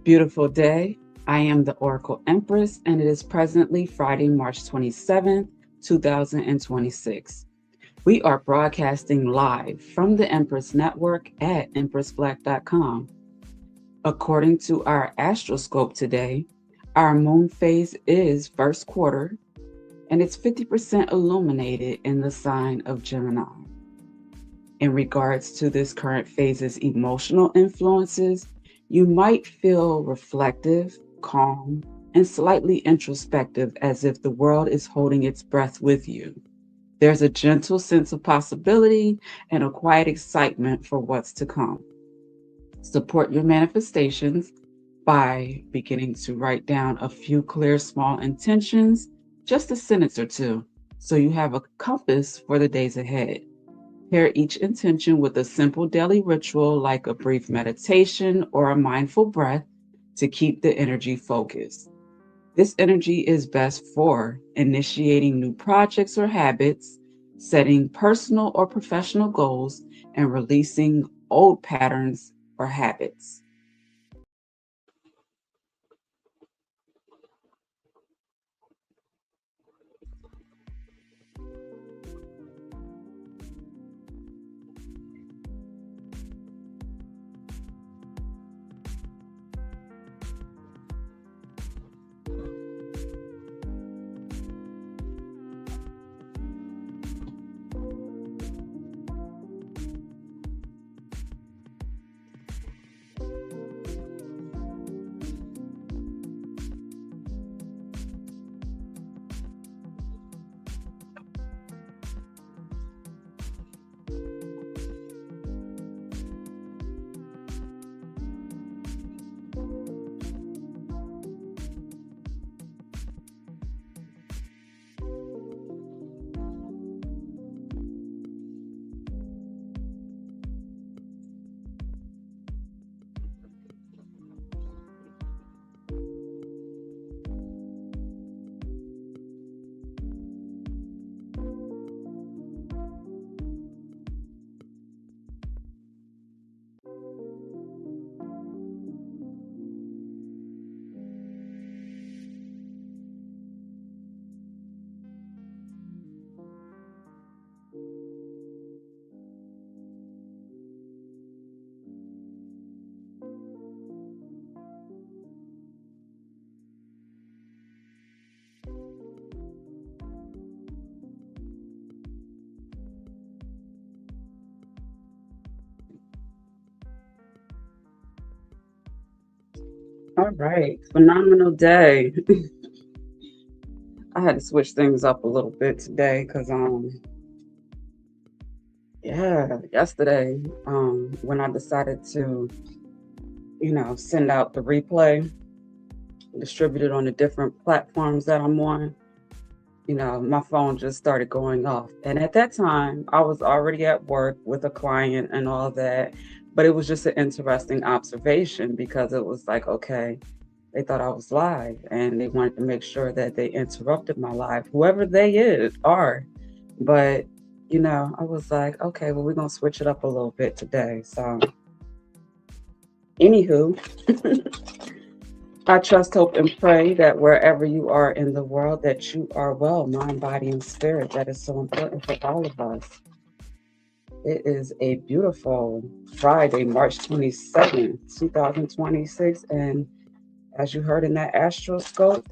Beautiful day. I am the Oracle Empress, and it is presently Friday, March 27th, 2026. We are broadcasting live from the Empress Network at empressblack.com. According to our astroscope today, our moon phase is first quarter, and it's 50% illuminated in the sign of Gemini. In regards to this current phase's emotional influences, you might feel reflective, calm, and slightly introspective as if the world is holding its breath with you. There's a gentle sense of possibility and a quiet excitement for what's to come. Support your manifestations by beginning to write down a few clear, small intentions, just a sentence or two, so you have a compass for the days ahead. Pair each intention with a simple daily ritual like a brief meditation or a mindful breath to keep the energy focused. This energy is best for initiating new projects or habits, setting personal or professional goals, and releasing old patterns or habits. All right, phenomenal day. I had to switch things up a little bit today because yesterday when I decided to send out the replay, distribute it on the different platforms that I'm on, my phone just started going off. And at that time, I was already at work with a client and all that. But it was just an interesting observation because it was like, okay, they thought I was live and they wanted to make sure that they interrupted my live, whoever are. But, I was like, okay, well, we're going to switch it up a little bit today. So, anywho, I trust, hope, and pray that wherever you are in the world, that you are well, mind, body, and spirit. That is so important for all of us. It is a beautiful Friday, March 27th, 2026. And as you heard in that astroscope,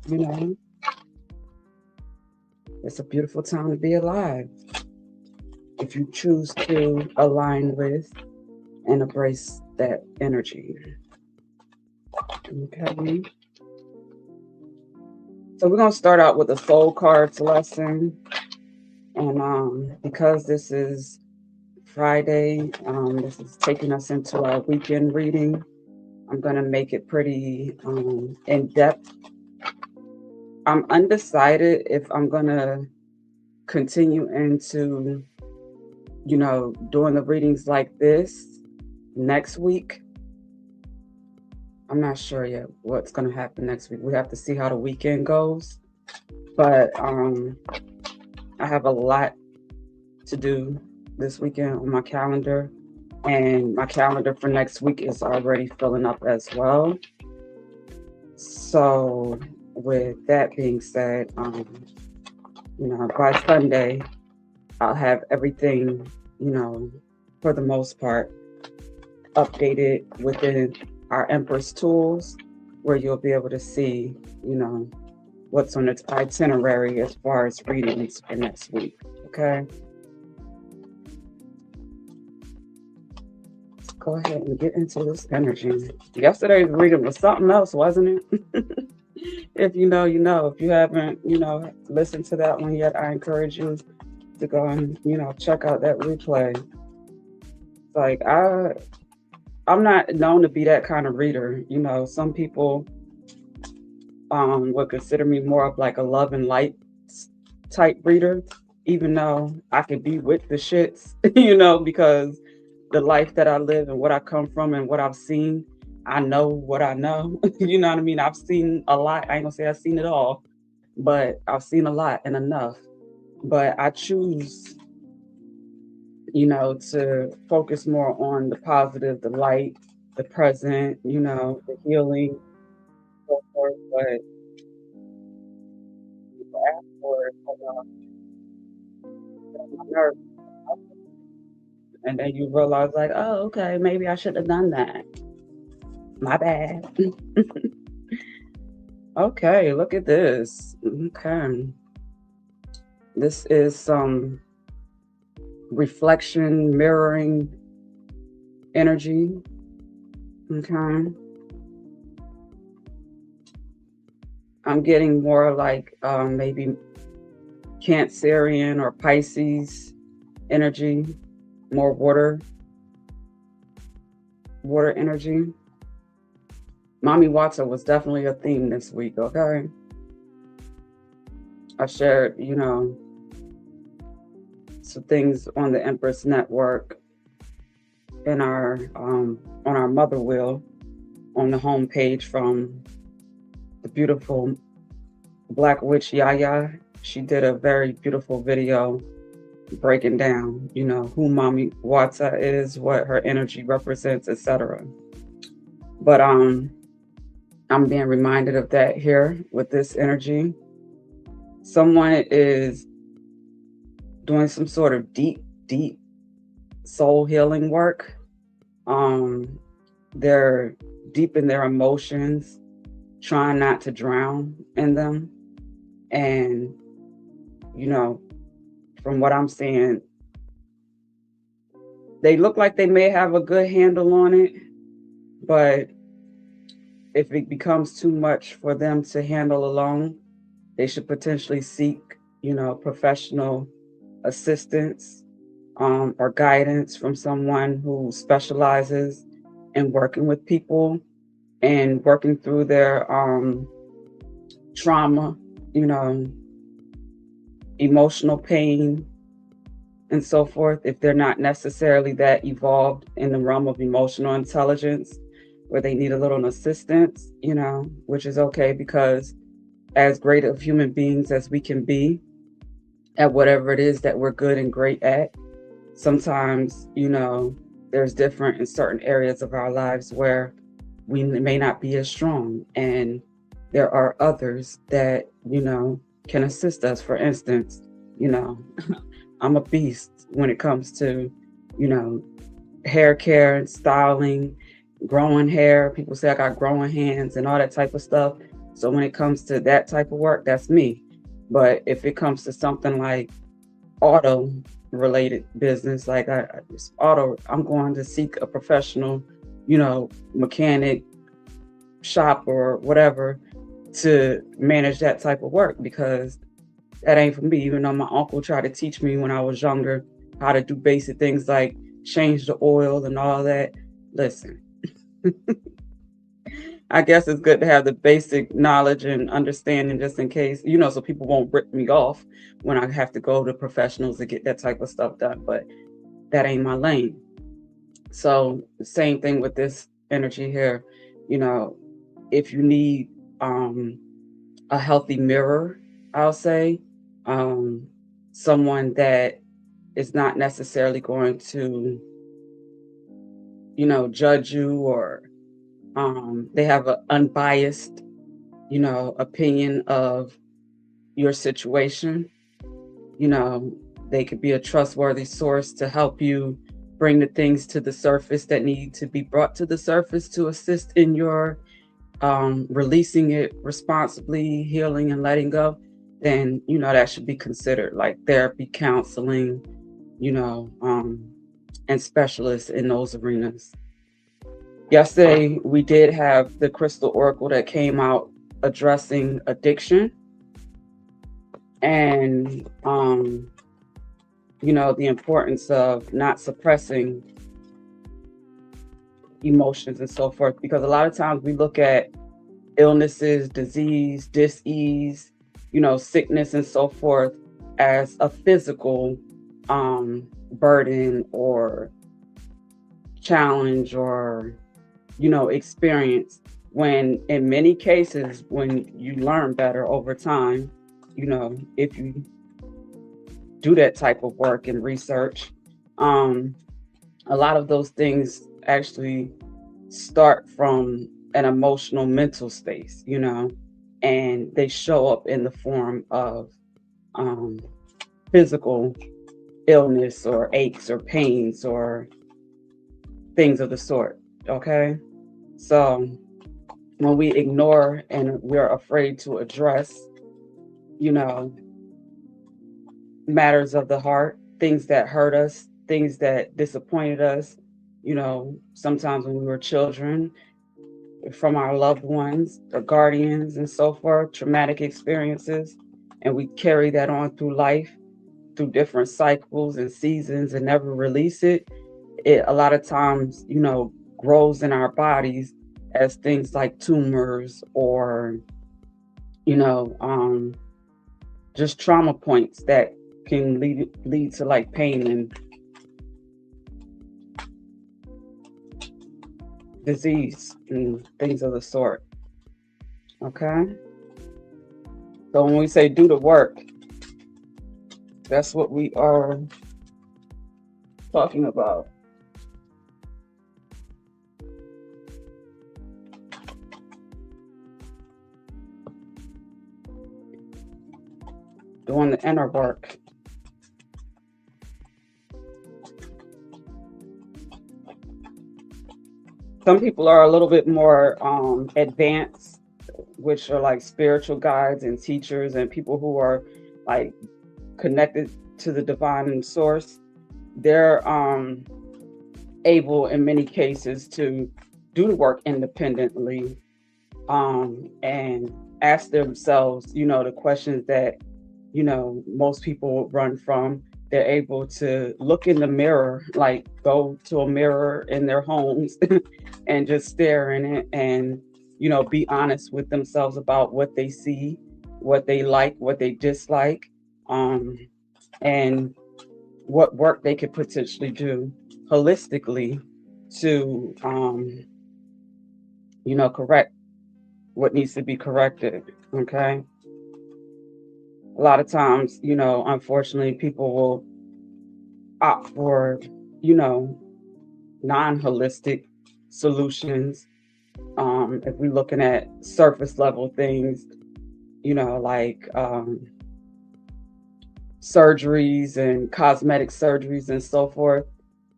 it's a beautiful time to be alive if you choose to align with and embrace that energy. Okay. So we're going to start out with a soul cards lesson. And because this is Friday, this is taking us into our weekend reading. I'm going to make it pretty in depth. I'm undecided if I'm going to continue into, doing the readings like this next week. I'm not sure yet what's going to happen next week. We have to see how the weekend goes. But I have a lot to do this weekend on my calendar. And my calendar for next week is already filling up as well. So, with that being said, by Sunday, I'll have everything, you know, for the most part, updated within our Empress tools, where you'll be able to see, you know, what's on its itinerary as far as readings for next week. Okay. Let's go ahead and get into this energy. Yesterday's reading was something else, wasn't it? If you know, you know. If you haven't, listened to that one yet, I encourage you to go and, check out that replay. Like I'm not known to be that kind of reader. Some people would consider me more of like a love and light type reader, even though I could be with the shits, because the life that I live and what I come from and what I've seen, I know what I know. You know what I mean? I've seen a lot. I ain't gonna say I've seen it all, but I've seen a lot and enough. But I choose, to focus more on the positive, the light, the present, the healing, so forth. But people ask for it, my nerves, and then you realize, like, oh, okay, maybe I should have done that. My bad. Okay, look at this. Okay. This is some reflection, mirroring energy. Okay. I'm getting more like maybe Cancerian or Pisces energy, more water energy. Mommy Watson was definitely a theme this week, okay? I shared, some things on the Empress Network in our on our mother wheel on the home page from the beautiful Black Witch Yaya. She did a very beautiful video breaking down, who Mommy Watsa is, what her energy represents, etc. But I'm being reminded of that here with this energy. Someone is doing some sort of deep soul healing work. They're deep in their emotions, trying not to drown in them. And, from what I'm seeing, they look like they may have a good handle on it, but if it becomes too much for them to handle alone, they should potentially seek, professional assistance or guidance from someone who specializes in working with people and working through their trauma, emotional pain, and so forth, if they're not necessarily that evolved in the realm of emotional intelligence, where they need a little assistance, which is okay, because as great of human beings as we can be at whatever it is that we're good and great at, sometimes, there's different in certain areas of our lives where we may not be as strong. And there are others that, can assist us. For instance, I'm a beast when it comes to, hair care and styling, growing hair. People say I got growing hands and all that type of stuff. So when it comes to that type of work, that's me. But if it comes to something like auto related business, like I'm going to seek a professional, mechanic shop or whatever to manage that type of work, because that ain't for me. Even though my uncle tried to teach me when I was younger how to do basic things like change the oil and all that. Listen, I guess it's good to have the basic knowledge and understanding just in case, so people won't rip me off when I have to go to professionals to get that type of stuff done. But that ain't my lane. So the same thing with this energy here. If you need a healthy mirror, I'll say, someone that is not necessarily going to, judge you, or they have an unbiased opinion of your situation. You know, they could be a trustworthy source to help you bring the things to the surface that need to be brought to the surface to assist in your releasing it responsibly, healing and letting go. Then, that should be considered like therapy, counseling, and specialists in those arenas. Yesterday, we did have the Crystal Oracle that came out addressing addiction and, the importance of not suppressing emotions and so forth. Because a lot of times we look at illnesses, disease, dis-ease, sickness and so forth as a physical burden or challenge or experience, when in many cases, when you learn better over time, if you do that type of work and research, a lot of those things actually start from an emotional mental space, and they show up in the form of physical illness or aches or pains or things of the sort. Okay. So when we ignore and we're afraid to address, matters of the heart, things that hurt us, things that disappointed us, sometimes when we were children, from our loved ones or guardians and so forth, traumatic experiences, and we carry that on through life, through different cycles and seasons and never release it. It a lot of times, grows in our bodies as things like tumors or, just trauma points that can lead to like pain and disease and things of the sort. Okay. So when we say do the work, that's what we are talking about. Doing the inner work. Some people are a little bit more advanced, which are like spiritual guides and teachers and people who are like connected to the divine source. They're able in many cases to do the work independently and ask themselves, the questions that most people run from. They're able to look in the mirror, like go to a mirror in their homes and just stare in it and, be honest with themselves about what they see, what they like, what they dislike, and what work they could potentially do holistically to, correct what needs to be corrected. Okay. A lot of times, unfortunately, people will opt for, non-holistic solutions. If we're looking at surface level things, like surgeries and cosmetic surgeries and so forth.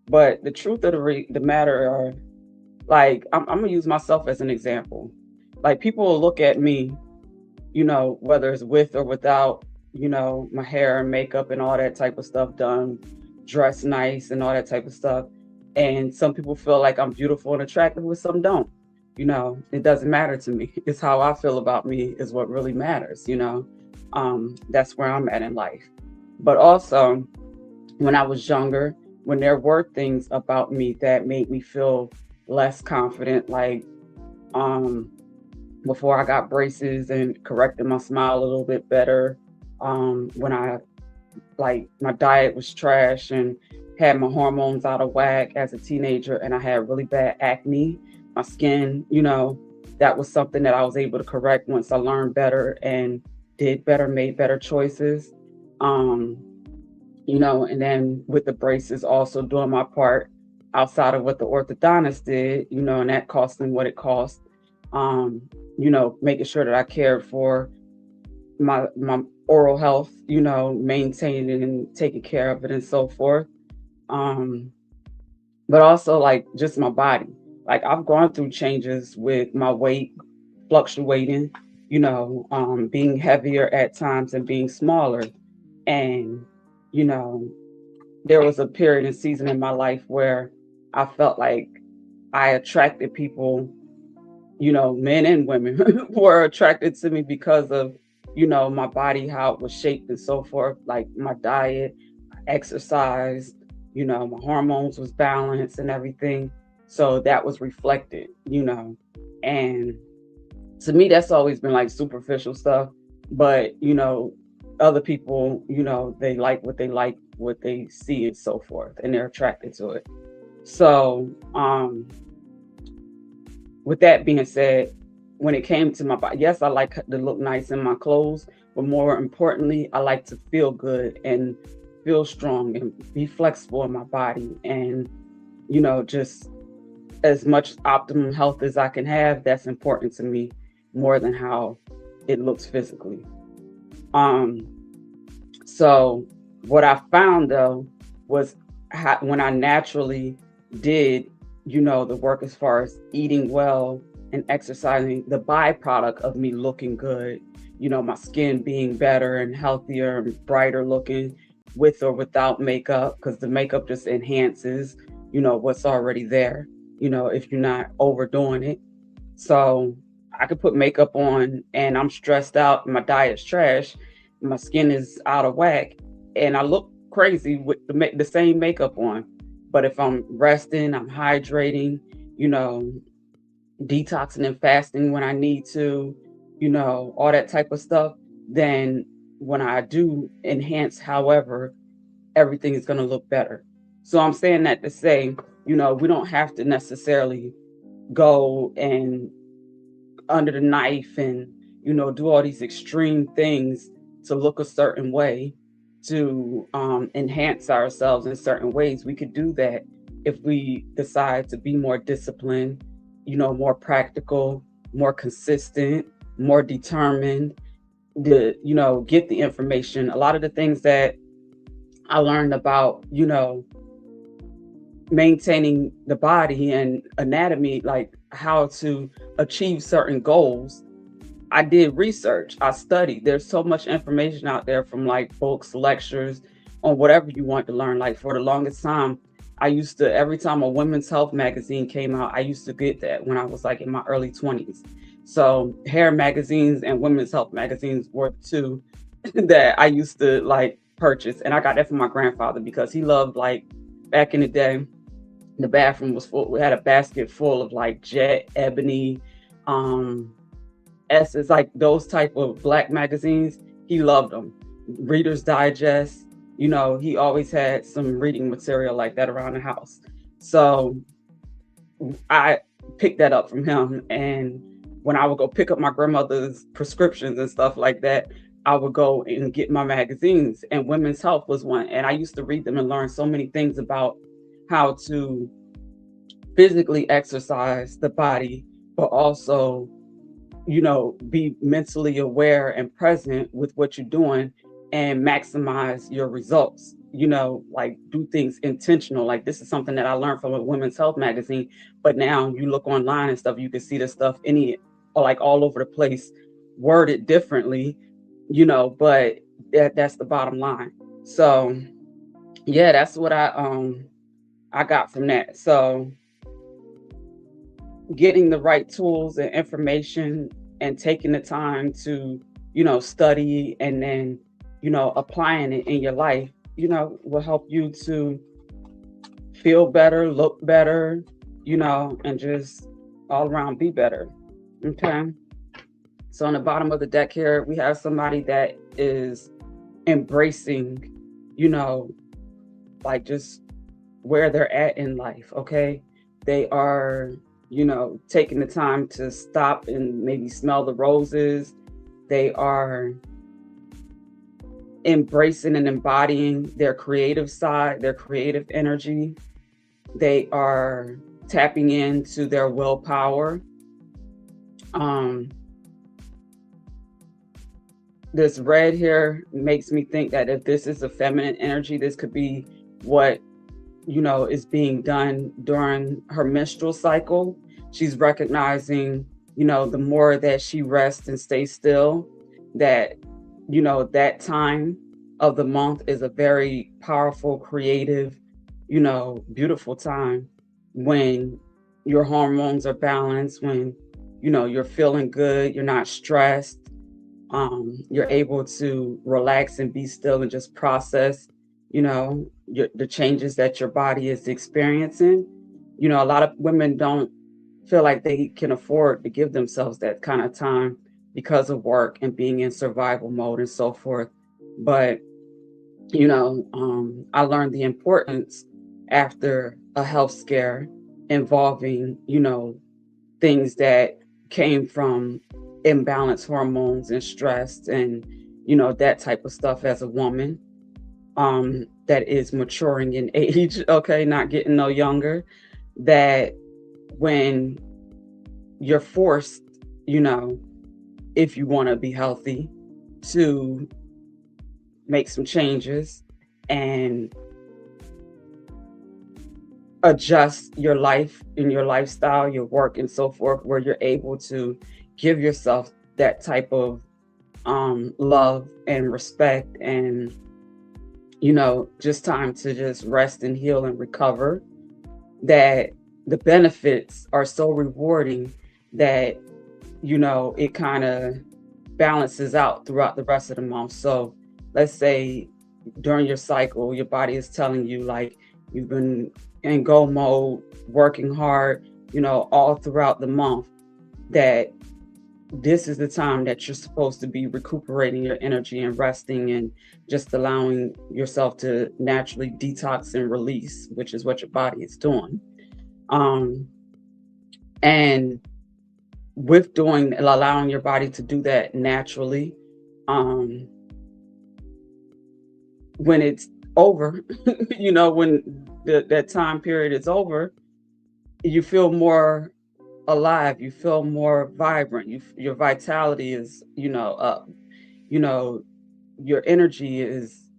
But the truth of the matter are, like, I'm gonna use myself as an example. Like, people will look at me, whether it's with or without, my hair and makeup and all that type of stuff done, dress nice and all that type of stuff. And some people feel like I'm beautiful and attractive, with some don't. It doesn't matter to me. It's how I feel about me is what really matters, That's where I'm at in life. But also, when I was younger, when there were things about me that made me feel less confident, like before I got braces and corrected my smile a little bit better, when I, like, my diet was trash and had my hormones out of whack as a teenager, and I had really bad acne, my skin, that was something that I was able to correct once I learned better and did better, made better choices. And then with the braces, also doing my part outside of what the orthodontist did, and that cost them what it cost. Making sure that I cared for my oral health, maintaining and taking care of it and so forth. Um, but also like just my body. Like I've gone through changes with my weight fluctuating, being heavier at times and being smaller. And, you know, there was a period and season in my life where I felt like I attracted people, men and women were attracted to me because of, my body, how it was shaped and so forth, like my diet, exercise, my hormones was balanced and everything. So that was reflected, and to me that's always been like superficial stuff. But, other people, they like what they see and so forth, and they're attracted to it. So, with that being said, when it came to my body, yes, I like to look nice in my clothes, but more importantly, I like to feel good and feel strong and be flexible in my body, and, just as much optimum health as I can have. That's important to me more than how it looks physically. Um, so what I found though was when I naturally did, the work as far as eating well and exercising, the byproduct of me looking good, my skin being better and healthier and brighter looking with or without makeup, because the makeup just enhances, what's already there, if you're not overdoing it. So I could put makeup on and I'm stressed out, my diet's trash, my skin is out of whack, and I look crazy with the same makeup on. But if I'm resting, I'm hydrating, you know, detoxing and fasting when I need to, all that type of stuff, then when I do enhance, however, everything is going to look better. So I'm saying that to say, we don't have to necessarily go and under the knife and, do all these extreme things to look a certain way, to enhance ourselves in certain ways. We could do that if we decide to be more disciplined, more practical, more consistent, more determined, to, get the information. A lot of the things that I learned about, maintaining the body and anatomy, like how to achieve certain goals, I did research, I studied. There's so much information out there from like books, lectures, on whatever you want to learn. Like for the longest time, I used to, every time a women's health magazine came out, I used to get that when I was like in my early 20s. So hair magazines and women's health magazines were the two that I used to like purchase. And I got that from my grandfather because he loved, like, back in the day, the bathroom was full. We had a basket full of like Jet, Ebony, um, Essence, like those type of black magazines. He loved them. Reader's Digest. He always had some reading material like that around the house. So I picked that up from him. And when I would go pick up my grandmother's prescriptions and stuff like that, I would go and get my magazines. And Women's Health was one. And I used to read them and learn so many things about how to physically exercise the body, but also, be mentally aware and present with what you're doing and maximize your results. Like do things intentional. Like this is something that I learned from a women's health magazine, but now you look online and stuff, you can see the stuff like all over the place, worded differently, but that's the bottom line. So yeah, that's what I got from that. So getting the right tools and information and taking the time to, study and then, applying it in your life, will help you to feel better, look better, and just all around be better. Okay. So on the bottom of the deck here, we have somebody that is embracing, you know, like just where they're at in life. Okay. They are, taking the time to stop and maybe smell the roses. They are embracing and embodying their creative side, their creative energy. They are tapping into their willpower. Um, this red here makes me think that if this is a feminine energy, this could be what, is being done during her menstrual cycle. She's recognizing, the more that she rests and stays still, that, that time of the month is a very powerful, creative, beautiful time when your hormones are balanced, when, you're feeling good, you're not stressed, you're able to relax and be still and just process, the changes that your body is experiencing. A lot of women don't feel like they can afford to give themselves that kind of time because of work and being in survival mode and so forth. But, I learned the importance after a health scare involving, things that came from imbalanced hormones and stress and that type of stuff as a woman that is maturing in age, okay, not getting no younger, that when you're forced, if you want to be healthy, to make some changes and adjust your life and your lifestyle, your work and so forth, where you're able to give yourself that type of love and respect and, just time to just rest and heal and recover, that the benefits are so rewarding that, it kind of balances out throughout the rest of the month. So let's say during your cycle, your body is telling you like you've been in go mode, working hard, all throughout the month, that this is the time that you're supposed to be recuperating your energy and resting and just allowing yourself to naturally detox and release, which is what your body is doing. Um, and with doing, allowing your body to do that naturally, um, when it's over, when that time period is over, you feel more alive, you feel more vibrant, your vitality is, up, you know, your energy is,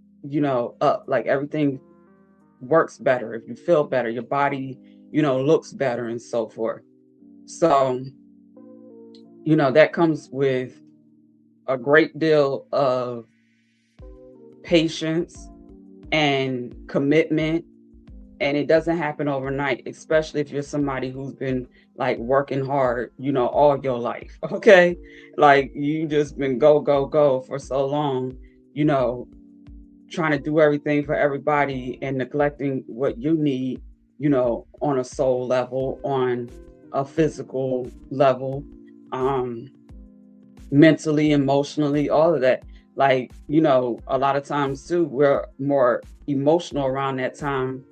up, like everything works better. If you feel better, your body, looks better and so forth. So, that comes with a great deal of patience and commitment, and it doesn't happen overnight, especially if you're somebody who's been like working hard, all your life. Okay, like you just been go go go for so long, you know trying to do everything for everybody and neglecting what you need, on a soul level, on a physical level, um mentally, emotionally, all of that. Like, a lot of times too, we're more emotional around that time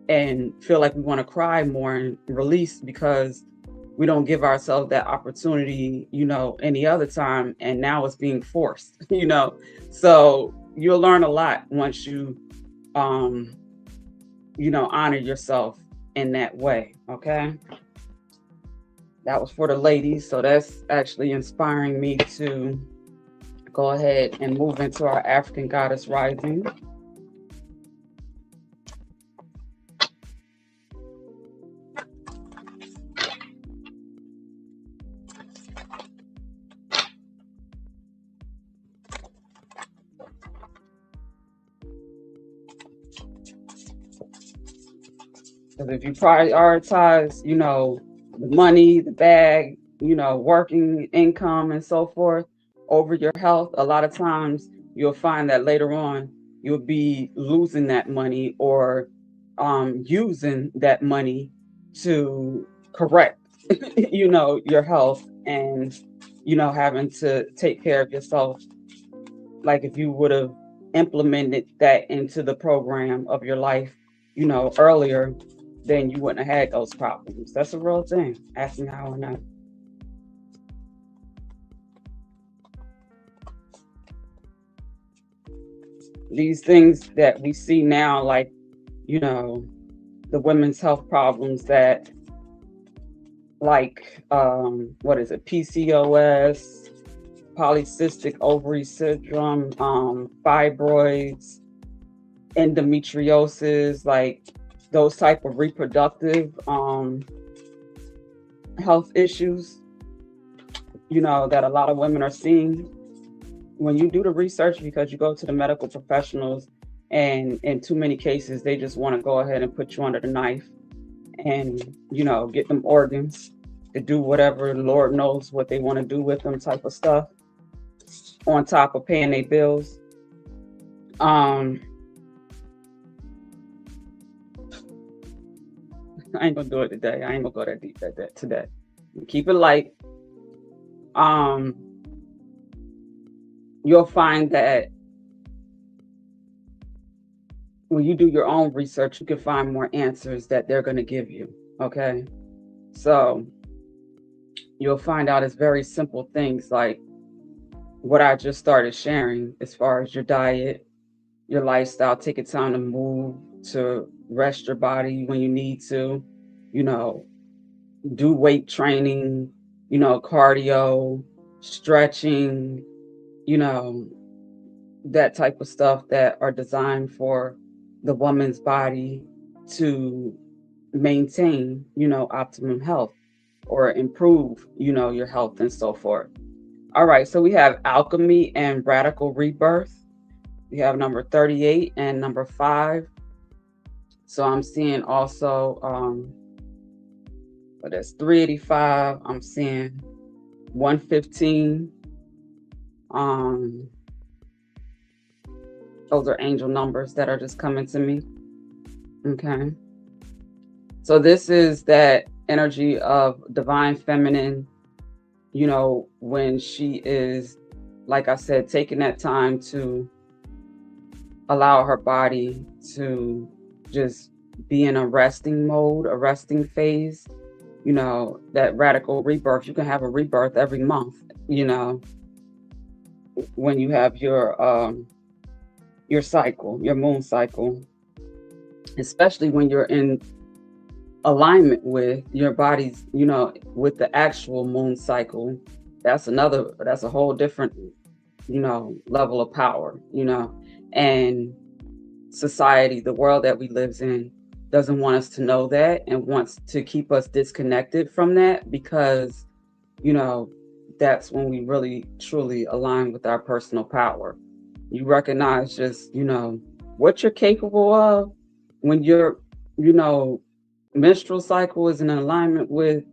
and feel like we want to cry more and release because we don't give ourselves that opportunity, any other time. And now it's being forced, So you'll learn a lot once you, um, honor yourself in that way. Okay. That was for the ladies. So that's actually inspiring me to go ahead and move into our African goddess rising. Because if you prioritize, the money, the bag, working income and so forth over your health, a lot of times you'll find that later on you'll be losing that money or using that money to correct, your health and, having to take care of yourself. Like if you would have implemented that into the program of your life, earlier, then you wouldn't have had those problems. That's a real thing. Ask me how I know. These things that we see now, like, the women's health problems that like what is it, PCOS, polycystic ovary syndrome, fibroids, endometriosis, like those type of reproductive health issues, that a lot of women are seeing. When you do the research, because you go to the medical professionals, and in too many cases they just want to go ahead and put you under the knife and get them organs to do whatever Lord knows what they want to do with them type of stuff, on top of paying their bills. um I ain't gonna do it today. I ain't gonna go that deep that today. Keep it light. um you'll find that when you do your own research, you can find more answers that they're going to give you. Okay. So you'll find out it's very simple things like what I just started sharing, as far as your diet, your lifestyle, taking time to move, to rest your body when you need to, you know, do weight training, cardio, stretching, you know, that type of stuff that are designed for the woman's body to maintain, optimum health or improve, your health and so forth. All right, so we have alchemy and radical rebirth. We have number 38 and number 5. So I'm seeing also, but that's 385. I'm seeing 115. Those are angel numbers that are just coming to me. Okay. So this is that energy of divine feminine, when she is, like I said, taking that time to allow her body to just be in a resting mode, a resting phase, that radical rebirth. You can have a rebirth every month, when you have your cycle, your moon cycle, especially when you're in alignment with your body's, with the actual moon cycle. That's a whole different, level of power, and society, the world that we live in, doesn't want us to know that and wants to keep us disconnected from that, because, that's when we really truly align with our personal power. You recognize just, what you're capable of when your, menstrual cycle is in alignment with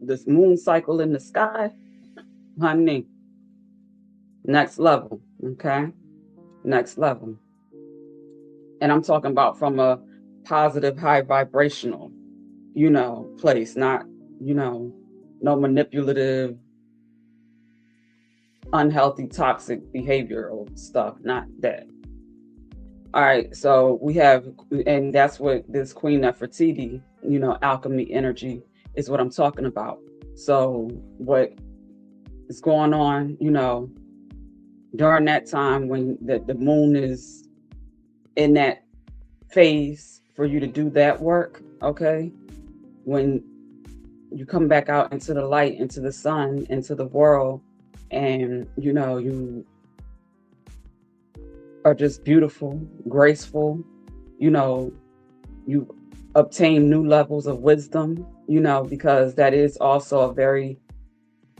this moon cycle in the sky, honey. Next level, okay? Next level. And I'm talking about from a positive, high vibrational, place, not, no manipulative, unhealthy, toxic behavioral stuff, not that. All right, so we have, and that's what this Queen Nefertiti, alchemy energy is what I'm talking about. So what is going on, during that time when the moon is in that phase for you to do that work, okay? When you come back out into the light, into the sun, into the world, and you are just beautiful, graceful, you obtain new levels of wisdom, because that is also a very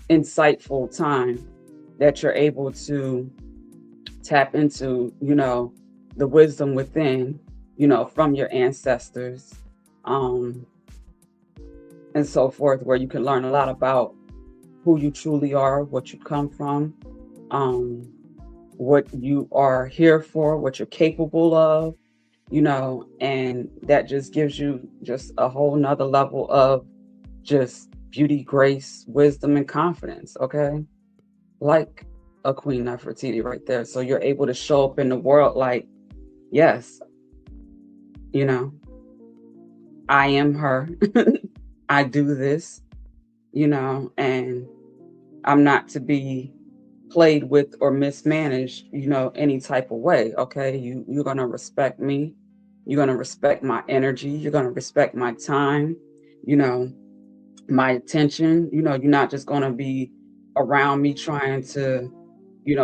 insightful time that you're able to tap into, the wisdom within, from your ancestors, and so forth, where you can learn a lot about who you truly are, what you come from, what you are here for, what you're capable of, and that just gives you just a whole nother level of just beauty, grace, wisdom, and confidence, okay? Like a Queen Nefertiti right there. So you're able to show up in the world like, yes, I am her. I do this, and I'm not to be played with or mismanaged, any type of way. Okay. You're going to respect me. You're going to respect my energy. You're going to respect my time, you know, my attention. You're not just going to be around me trying to,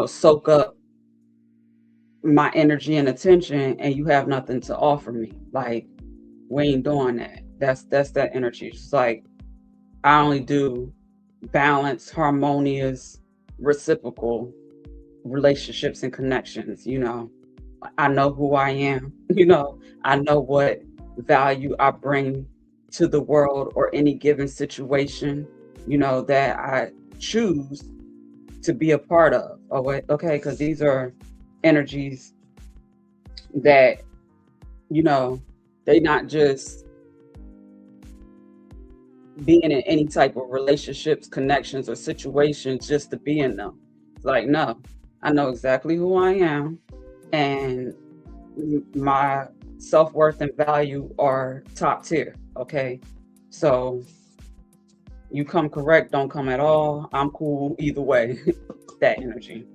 soak up my energy and attention and you have nothing to offer me. Like, we ain't doing that. That's that energy. It's like I only do balanced, harmonious, reciprocal relationships and connections. I know who I am. I know what value I bring to the world or any given situation, that I choose to be a part of. Oh, wait, okay, because these are energies that, you know, they not just being in any type of relationships, connections, or situations just to be in them. It's like, no, I know exactly who I am, and my self-worth and value are top tier. Okay. So you come correct, don't come at all. I'm cool either way. That energy.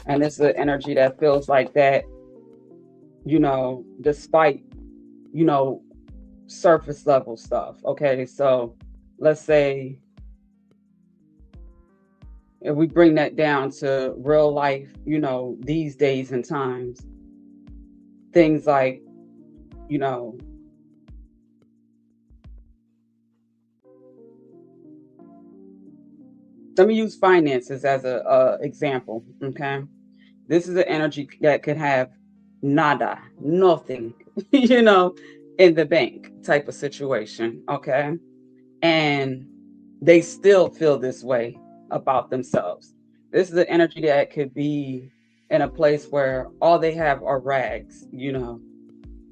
And it's an energy that feels like that, despite, you know, surface level stuff. Okay. So let's say if we bring that down to real life, these days and times, things like, you know, let me use finances as a example. Okay. This is an energy that could have nada, nothing, you know, in the bank type of situation. Okay. And they still feel this way about themselves. This is an energy that could be in a place where all they have are rags, no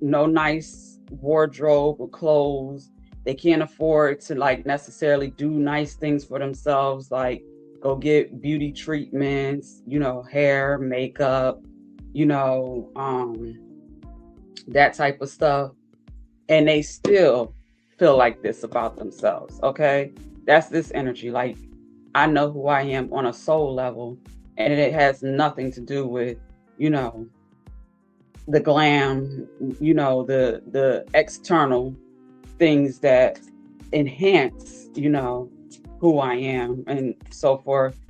nice wardrobe or clothes. They can't afford to like necessarily do nice things for themselves, like go get beauty treatments, hair, makeup, you know, um, that type of stuff. And they still feel like this about themselves. Okay. That's this energy. Like, I know who I am on a soul level, and it has nothing to do with, you know, the glam, the external things that enhance, who I am and so forth.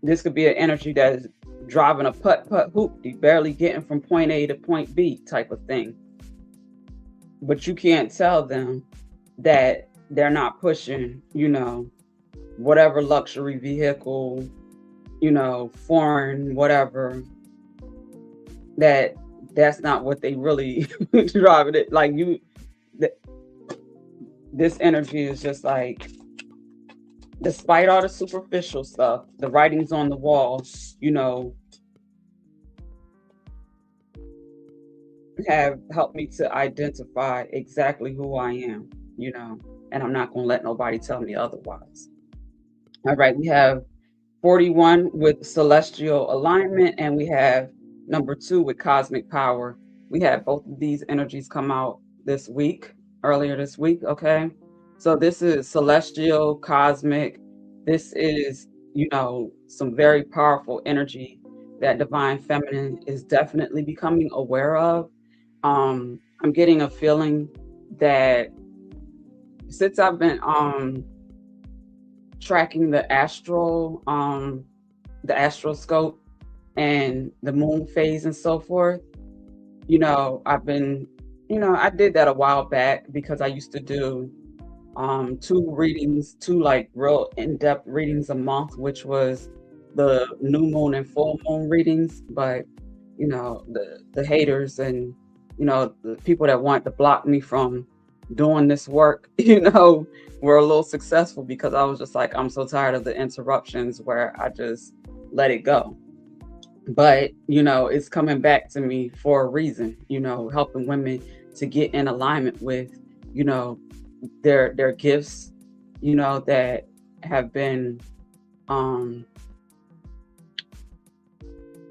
This could be an energy that is driving a putt putt hoop, barely getting from point A to point B type of thing. But you can't tell them that they're not pushing, whatever luxury vehicle, foreign, whatever, that that's not what they really driving it. Like th- this energy is just like, despite all the superficial stuff, the writings on the wall, have helped me to identify exactly who I am, and I'm not going to let nobody tell me otherwise. All right, we have 41 with celestial alignment, and we have number 2 with cosmic power. We had both of these energies come out earlier this week. Okay. So this is celestial, cosmic. This is, some very powerful energy that divine feminine is definitely becoming aware of. I'm getting a feeling that since I've been tracking the astroscope and the moon phase and so forth, I've been, I did that a while back because I used to do two like real in-depth readings a month, which was the new moon and full moon readings. But the haters and the people that want to block me from doing this work, were a little successful because I was just like, I'm so tired of the interruptions where I just let it go. But it's coming back to me for a reason, helping women to get in alignment with, you know their gifts, that have been um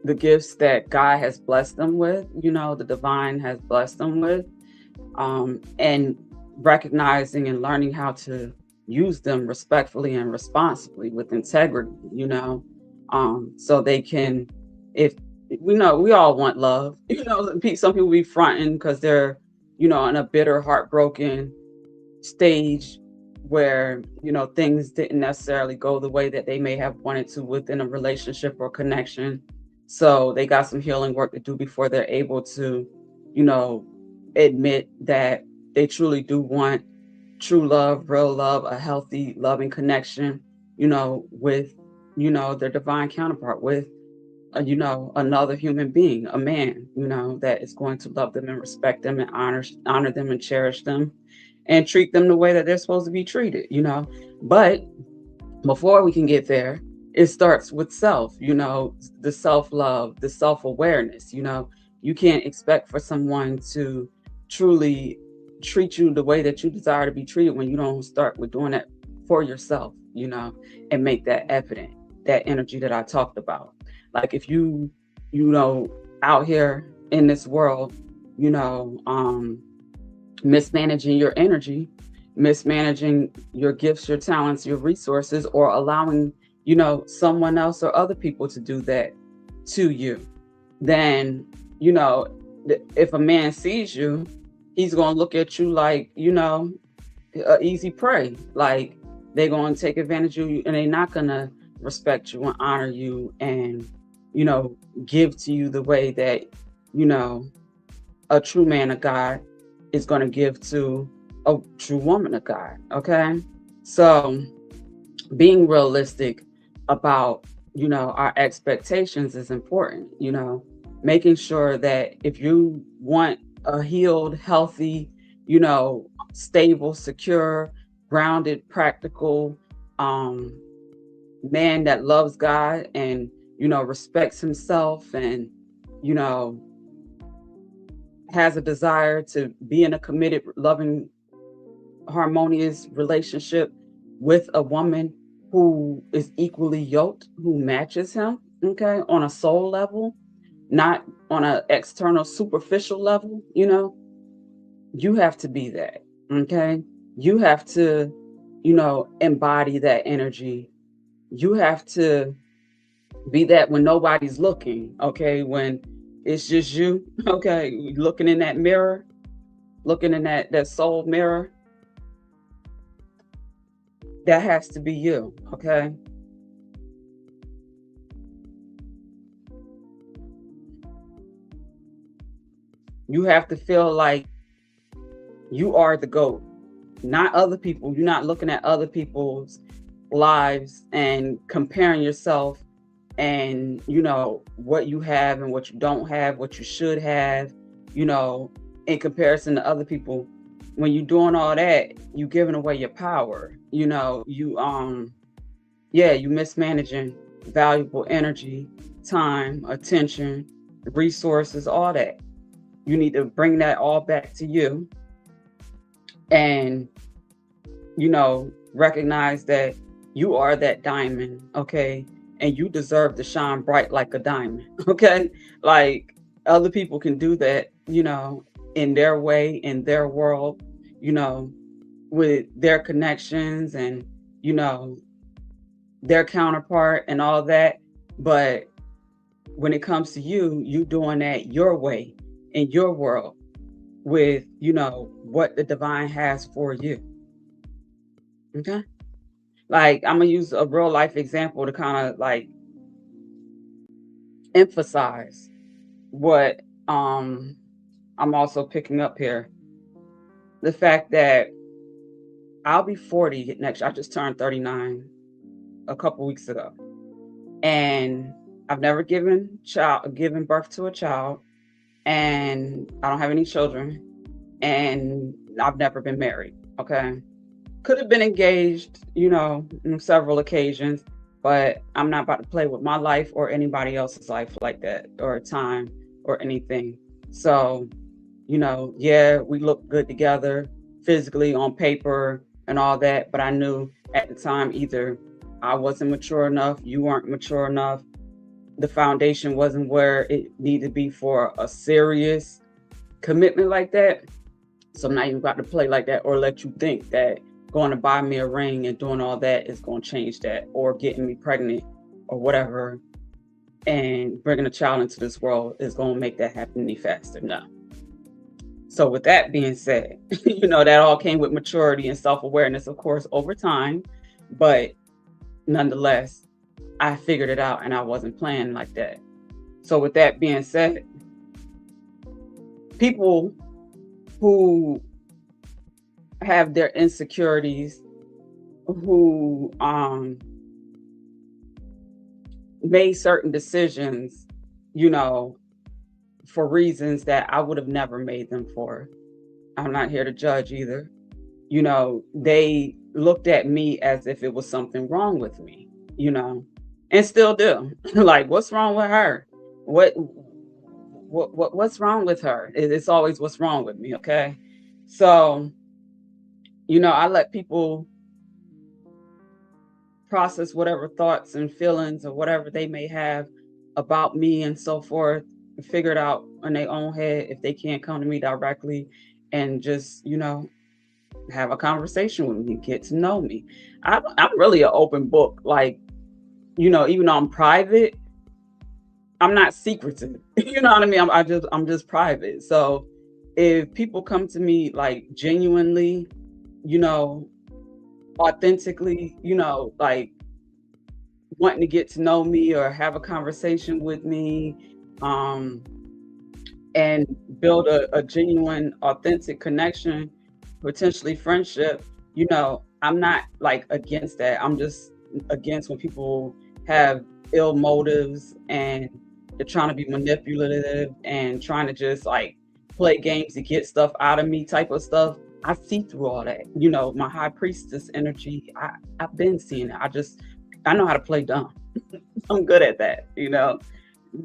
the gifts that God has blessed them with, the divine has blessed them with, and recognizing and learning how to use them respectfully and responsibly with integrity, so they can, if we know we all want love. Some people be fronting because they're, in a bitter, heartbroken stage where, things didn't necessarily go the way that they may have wanted to within a relationship or connection. So they got some healing work to do before they're able to, you know, admit that they truly do want true love, real love, a healthy, loving connection, with, their divine counterpart, with another human being, a man, that is going to love them and respect them and honor them and cherish them and treat them the way that they're supposed to be treated. But before we can get there, it starts with self, the self love, the self awareness. You can't expect for someone to truly treat you the way that you desire to be treated when you don't start with doing that for yourself, and make that evident, that energy that I talked about. Like if you out here in this world, mismanaging your energy, mismanaging your gifts, your talents, your resources, or allowing, someone else or other people to do that to you, then, if a man sees you, he's going to look at you like, a easy prey. Like they're going to take advantage of you and they're not going to respect you and honor you and, give to you the way that, a true man of God is going to give to a true woman of God. Okay. So being realistic about, our expectations is important, making sure that if you want a healed, healthy, stable, secure, grounded, practical, man that loves God and, respects himself and, you know, has a desire to be in a committed, loving, harmonious relationship with a woman who is equally yoked, who matches him, okay, on a soul level, not on an external, superficial level, you have to be that, okay? You have to, embody that energy. You have to be that when nobody's looking, okay? When it's just you, okay? Looking in that mirror, looking in that soul mirror, that has to be you, okay? You have to feel like you are the GOAT, not other people. You're not looking at other people's lives and comparing yourself and, what you have and what you don't have, what you should have, in comparison to other people. When you're doing all that, you giving away your power. You mismanaging valuable energy, time, attention, resources, all that. You need to bring that all back to you and, recognize that you are that diamond, okay? And you deserve to shine bright like a diamond, okay? Like other people can do that, in their way, in their world, with their connections and, their counterpart and all that. But when it comes to you doing that your way in your world with, what the divine has for you. Okay. Like I'm gonna use a real life example to kind of like emphasize what I'm also picking up here. The fact that I'll be 40 next year. I just turned 39 a couple weeks ago. And I've never given birth to a child, and I don't have any children, and I've never been married. Okay. Could have been engaged, on several occasions, but I'm not about to play with my life or anybody else's life like that, or time or anything. So, yeah, we look good together physically on paper and all that, but I knew at the time either I wasn't mature enough, you weren't mature enough, the foundation wasn't where it needed to be for a serious commitment like that. So I'm not even about to play like that or let you think that going to buy me a ring and doing all that is going to change that, or getting me pregnant or whatever and bringing a child into this world is going to make that happen any faster. No. So with that being said, that all came with maturity and self-awareness, of course, over time. But nonetheless, I figured it out and I wasn't playing like that. So with that being said, people who have their insecurities, who made certain decisions, for reasons that I would have never made them for. I'm not here to judge either. They looked at me as if it was something wrong with me, and still do. Like, what's wrong with her? What's wrong with her? It's always what's wrong with me, okay? So, I let people process whatever thoughts and feelings or whatever they may have about me and so forth, figure it out in their own head if they can't come to me directly and just, have a conversation with me, get to know me. I'm really an open book. Like, even though I'm private, I'm not secretive. You know what I mean? I'm just private. So if people come to me like genuinely, you know, authentically, like wanting to get to know me or have a conversation with me, um, and build a genuine, authentic connection, potentially friendship, I'm not like against that. I'm just against when people have ill motives and they're trying to be manipulative and trying to just like play games to get stuff out of me type of stuff. I see through all that. My high priestess energy, I've been seeing it. I know how to play dumb. I'm good at that. I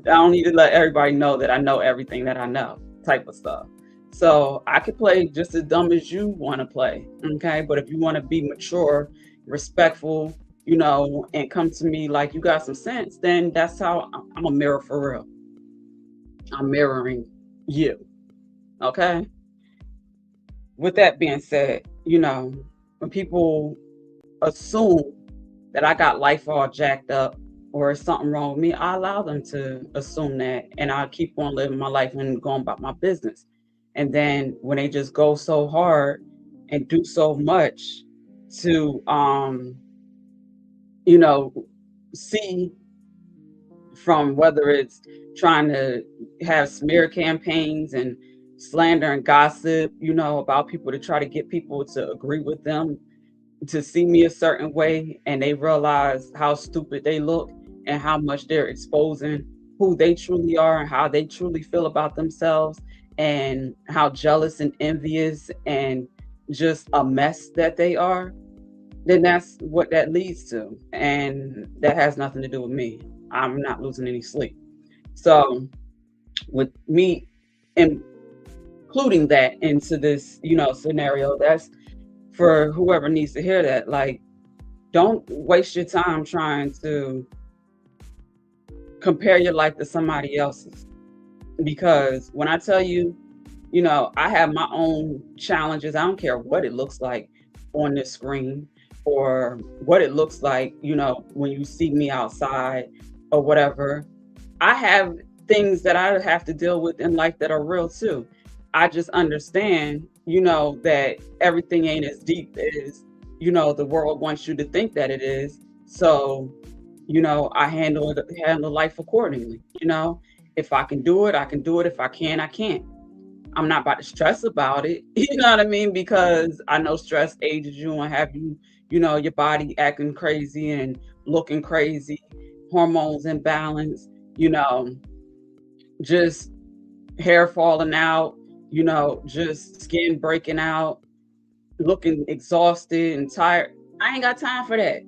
don't need to let everybody know that I know everything that I know type of stuff. So I could play just as dumb as you want to play. Okay. But if you want to be mature, respectful, and come to me like you got some sense, then that's how I'm a mirror for real. I'm mirroring you. Okay. With that being said, when people assume that I got life all jacked up or something wrong with me, I allow them to assume that and I keep on living my life and going about my business. And then when they just go so hard and do so much to you know, see from whether it's trying to have smear campaigns and slander and gossip, about people to try to get people to agree with them to see me a certain way and they realize how stupid they look and how much they're exposing who they truly are and how they truly feel about themselves and how jealous and envious and just a mess that they are, then that's what that leads to. And that has nothing to do with me. I'm not losing any sleep. So with me including that into this, scenario, that's for whoever needs to hear that. Like, don't waste your time trying to compare your life to somebody else's. Because when I tell you, I have my own challenges. I don't care what it looks like on this screen or what it looks like, when you see me outside or whatever. I have things that I have to deal with in life that are real too. I just understand, that everything ain't as deep as, the world wants you to think that it is. So, I handle life accordingly. If I can do it, I can do it. If I can't, I can't. I'm not about to stress about it. You know what I mean? Because I know stress ages you and have you, your body acting crazy and looking crazy, hormones imbalance, just hair falling out, just skin breaking out, looking exhausted and tired. I ain't got time for that.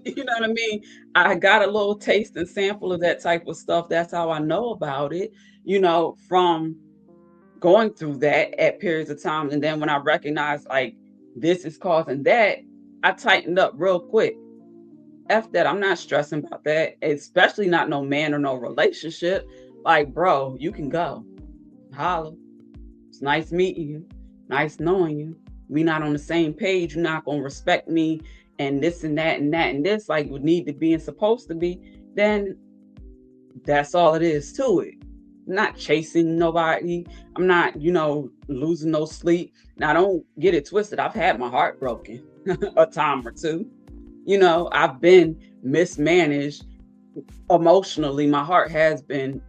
You know what I mean? I got a little taste and sample of that type of stuff. That's how I know about it, from going through that at periods of time. And then when I recognize like this is causing that, I tightened up real quick. F that. I'm not stressing about that, especially not no man or no relationship. Like, bro, you can go. Holla. It's nice meeting you. Nice knowing you. We not on the same page. You're not gonna respect me and this and that and that and this like you need to be and supposed to be. Then That's all it is to it. I'm not chasing nobody. I'm not, losing no sleep. Now, don't get it twisted. I've had my heart broken a time or two. I've been mismanaged emotionally. My heart has been,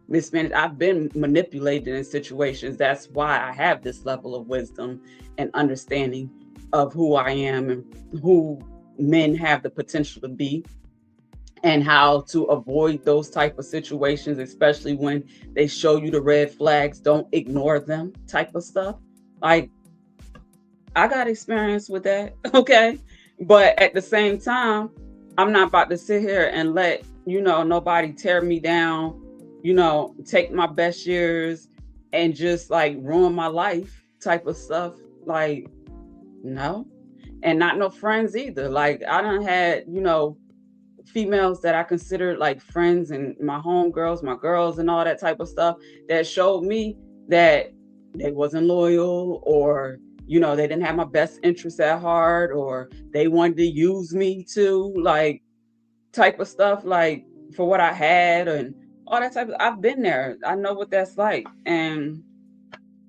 mismanaged. I've been manipulated in situations. That's why I have this level of wisdom and understanding of who I am and who men have the potential to be, and how to avoid those type of situations, especially when they show you the red flags. Don't ignore them, type of stuff. Like, I got experience with that. Okay. But at the same time, I'm not about to sit here and let, nobody tear me down, take my best years and just like ruin my life, type of stuff. Like, no. And not no friends either. Like, I done had, females that I considered like friends and my homegirls, my girls, and all that type of stuff, that showed me that they wasn't loyal, or they didn't have my best interests at heart, or they wanted to use me too, like, type of stuff, like, for what I had and all that type of. I've been there. I know what that's like, and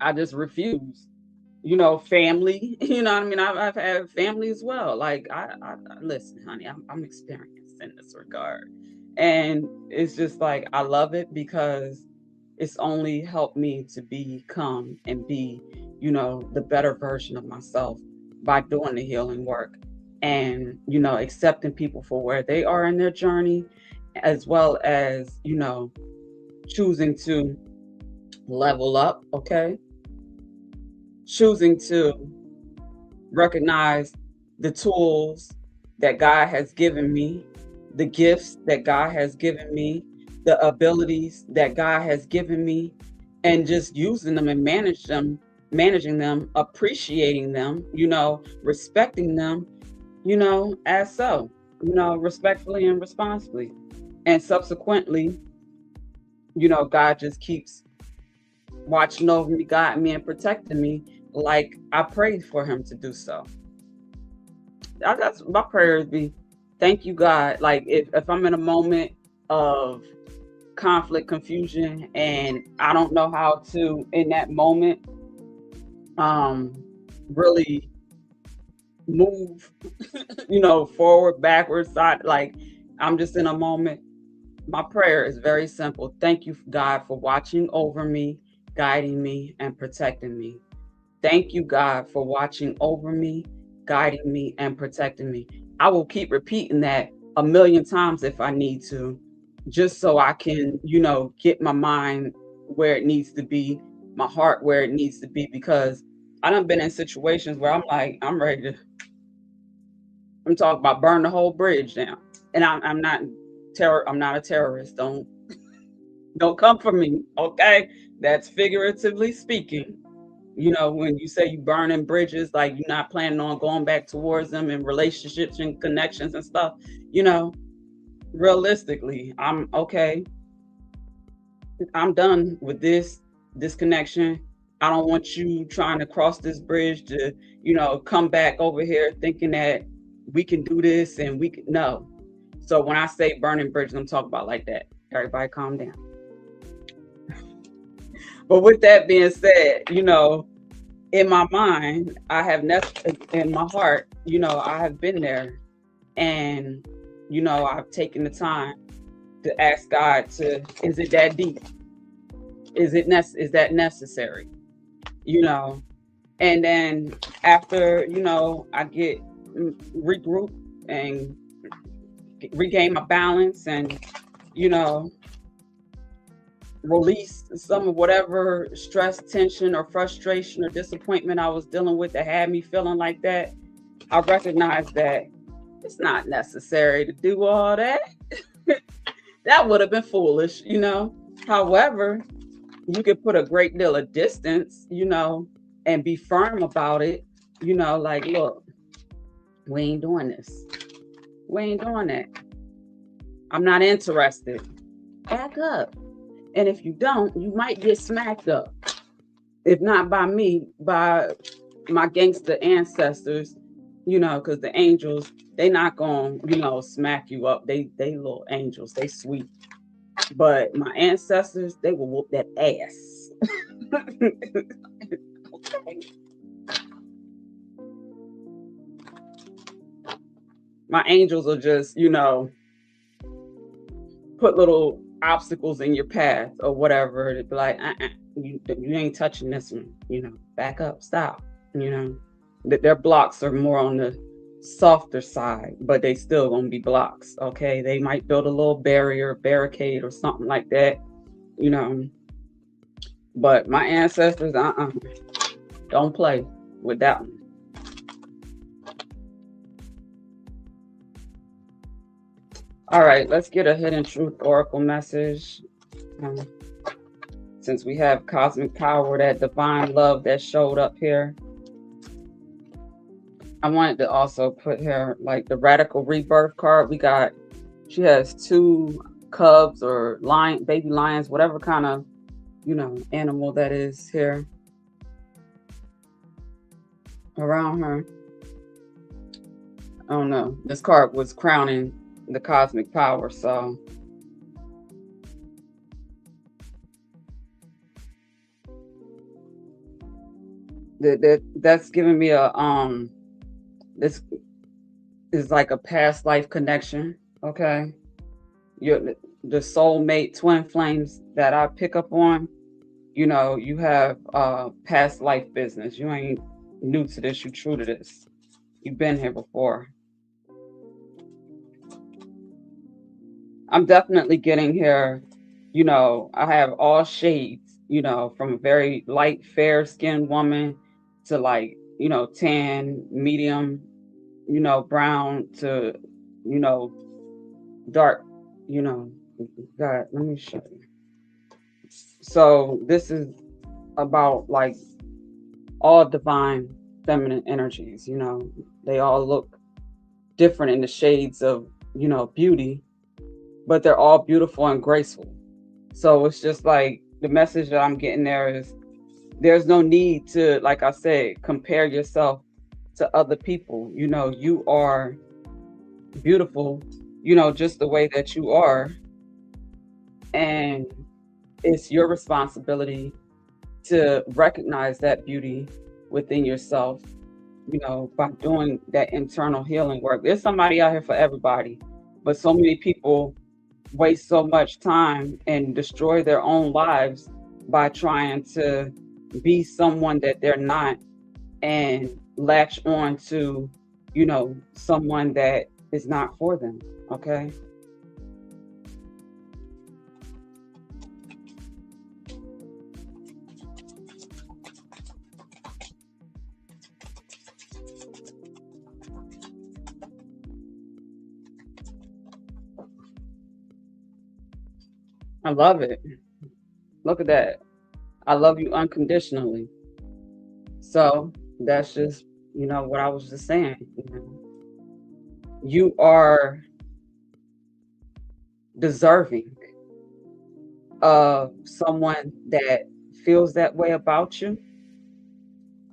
I just refuse. Family. You know what I mean? I've had family as well. Like, I listen, honey, I'm experienced in this regard, and it's just like I love it because it's only helped me to become and be, the better version of myself by doing the healing work, and accepting people for where they are in their journey, as well as choosing to level up. Okay, choosing to recognize the tools that God has given me, the gifts that God has given me, the abilities that God has given me, and just using them and managing them, appreciating them, respecting them, as so, respectfully and responsibly. And subsequently, God just keeps watching over me, guiding me, and protecting me like I prayed for him to do so. That's my prayers be, thank you, God. Like, if I'm in a moment of conflict, confusion, and I don't know how to in that moment um really move, forward, backwards, side, like, I'm just in a moment. My prayer is very simple. Thank you, God, for watching over me, guiding me, and protecting me. Thank you, God, for watching over me, guiding me, and protecting me. I will keep repeating that a million times if I need to, just so I can, get my mind where it needs to be, my heart where it needs to be, because I done been in situations where I'm like, I'm ready to, I'm talking about burn the whole bridge down. And I'm not I'm not a terrorist. Don't come for me. Okay. That's figuratively speaking. When you say you burning bridges, like, you're not planning on going back towards them in relationships and connections and stuff, you know, realistically, I'm okay. I'm done with this connection. I don't want you trying to cross this bridge to, come back over here thinking that we can do this and we can, no. So when I say burning bridges, I'm talking about like that. Everybody calm down. But with that being said, in my mind, in my heart, I have been there, and I've taken the time to ask God to, is it that deep? Is that necessary? And then after, I get regroup and regain my balance, and you know release some of whatever stress, tension, or frustration or disappointment I was dealing with that had me feeling like that. I recognize that it's not necessary to do all that. That would have been foolish. However, you could put a great deal of distance, and be firm about it, like, look, we ain't doing this. We ain't doing that. I'm not interested. Back up. And if you don't, you might get smacked up. If not by me, by my gangster ancestors, because the angels, they not gonna, smack you up. They little angels, they sweet. But my ancestors, they will whoop that ass. My angels will just, put little obstacles in your path or whatever. To be like, you ain't touching this one. Back up, stop. That their blocks are more on the softer side, but they still gonna be blocks. Okay, they might build a little barricade, or something like that. You know, but my ancestors, don't play with that one. All right, let's get a hidden truth oracle message. Um, since we have cosmic power, that divine love that showed up here, I wanted to also put here like the radical rebirth card. She has two cubs or baby lions, whatever kind of, animal that is here around her. I don't know. This card was crowning the cosmic power, so that's giving me this is like a past life connection. Okay, the soulmate twin flames that I pick up on. You have past life business. You ain't new to this. You true to this. You've been here before. I'm definitely getting here. I have all shades, from a very light, fair skinned woman to like, tan, medium, brown to, dark, God, let me show you. So this is about like all divine feminine energies, they all look different in the shades of, beauty, but they're all beautiful and graceful. So it's just like the message that I'm getting there is there's no need to, like I said, compare yourself to other people. You are beautiful, just the way that you are. And it's your responsibility to recognize that beauty within yourself, by doing that internal healing work. There's somebody out here for everybody, but so many people waste so much time and destroy their own lives by trying to be someone that they're not and latch on to, someone that is not for them. Okay. I love it. Look at that. I love you unconditionally. So that's just, what I was just saying. You are deserving of someone that feels that way about you.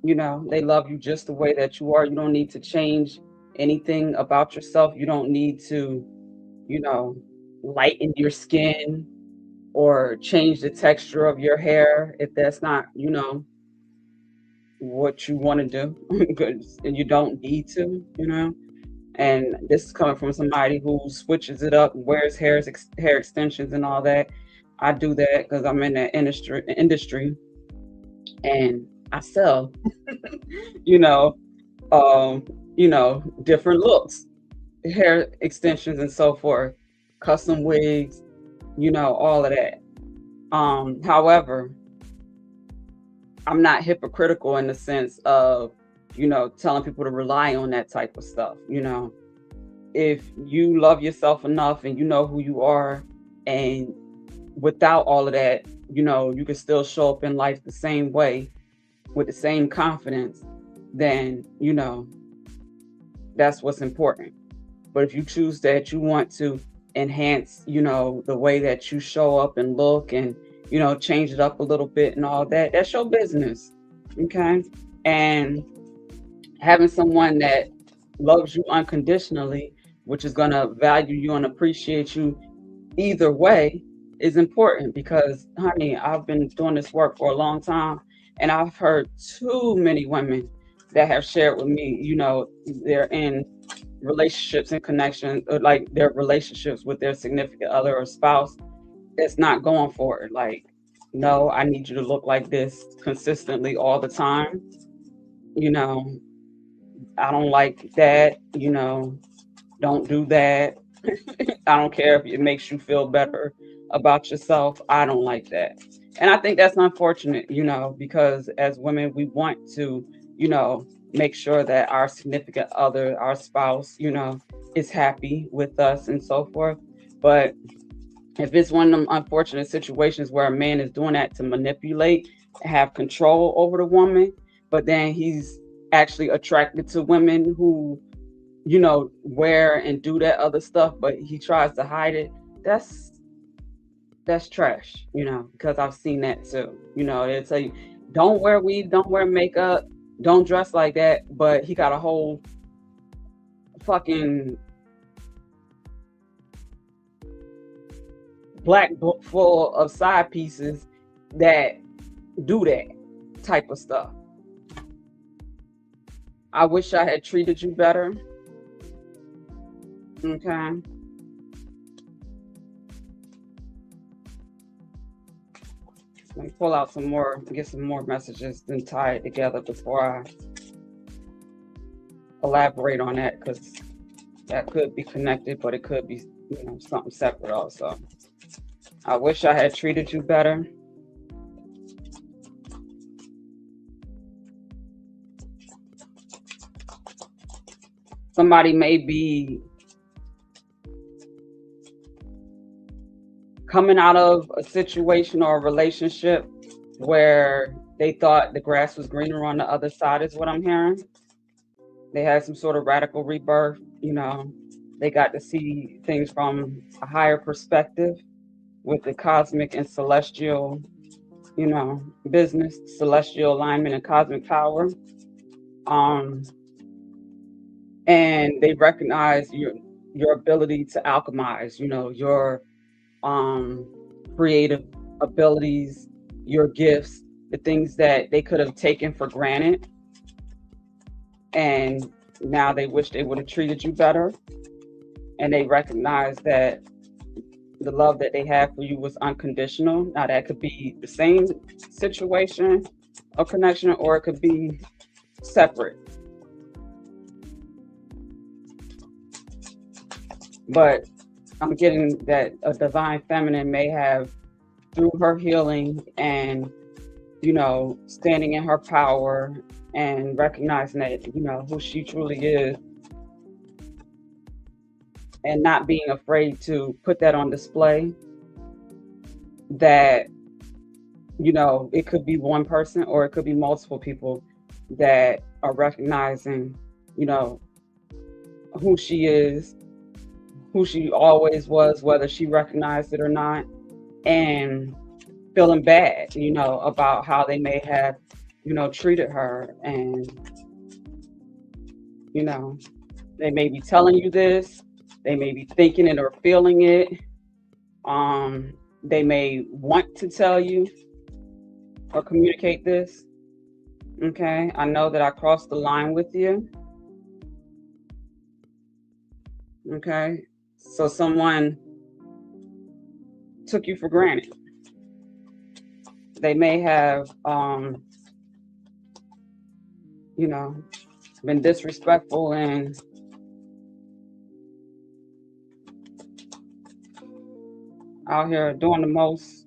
They love you just the way that you are. You don't need to change anything about yourself. You don't need to, you know, lighten your skin or change the texture of your hair if that's not, what you want to do. Because you don't need to. And this is coming from somebody who switches it up, wears hair extensions and all that. I do that because I'm in that industry, and I sell, you know, different looks, hair extensions and so forth, custom wigs, all of that. However, I'm not hypocritical in the sense of, telling people to rely on that type of stuff. If you love yourself enough and you know who you are, and without all of that, you can still show up in life the same way with the same confidence, then, that's what's important. But if you choose that you want to enhance, the way that you show up and look and, change it up a little bit and all that, that's your business. Okay. And having someone that loves you unconditionally, which is going to value you and appreciate you either way, is important because, honey, I've been doing this work for a long time, and I've heard too many women that have shared with me, they're in relationships and connections, or like their relationships with their significant other or spouse that's not going for it. Like, no, I need you to look like this consistently all the time. You know, I don't like that. Don't do that. I don't care if it makes you feel better about yourself. I don't like that. And I think that's unfortunate, because as women, we want to, you know, make sure that our significant other, our spouse, is happy with us and so forth. But if it's one of them unfortunate situations where a man is doing that to manipulate, have control over the woman, but then he's actually attracted to women who wear and do that other stuff, but he tries to hide it. That's trash, because I've seen that too. It's a don't wear weave, don't wear makeup, don't dress like that, but he got a whole fucking black book full of side pieces that do that type of stuff. I wish I had treated you better. Okay. Let me pull out some more, get some more messages, then tie it together before I elaborate on that, because that could be connected, but it could be, something separate also. I wish I had treated you better. Somebody may be coming out of a situation or a relationship where they thought the grass was greener on the other side, is what I'm hearing. They had some sort of radical rebirth, they got to see things from a higher perspective with the cosmic and celestial, business, celestial alignment and cosmic power. And they recognize your ability to alchemize, your creative abilities, your gifts, the things that they could have taken for granted. And now they wish they would have treated you better. And they recognize that the love that they have for you was unconditional. Now that could be the same situation or connection, or it could be separate. But I'm getting that a divine feminine may have, through her healing and, standing in her power and recognizing that, who she truly is, and not being afraid to put that on display, that, it could be one person or it could be multiple people that are recognizing, who she is, who she always was, whether she recognized it or not, and feeling bad, about how they may have, treated her. And, they may be telling you this, they may be thinking it or feeling it. They may want to tell you or communicate this. Okay, I know that I crossed the line with you. Okay, so someone took you for granted. They may have, been disrespectful and out here doing the most.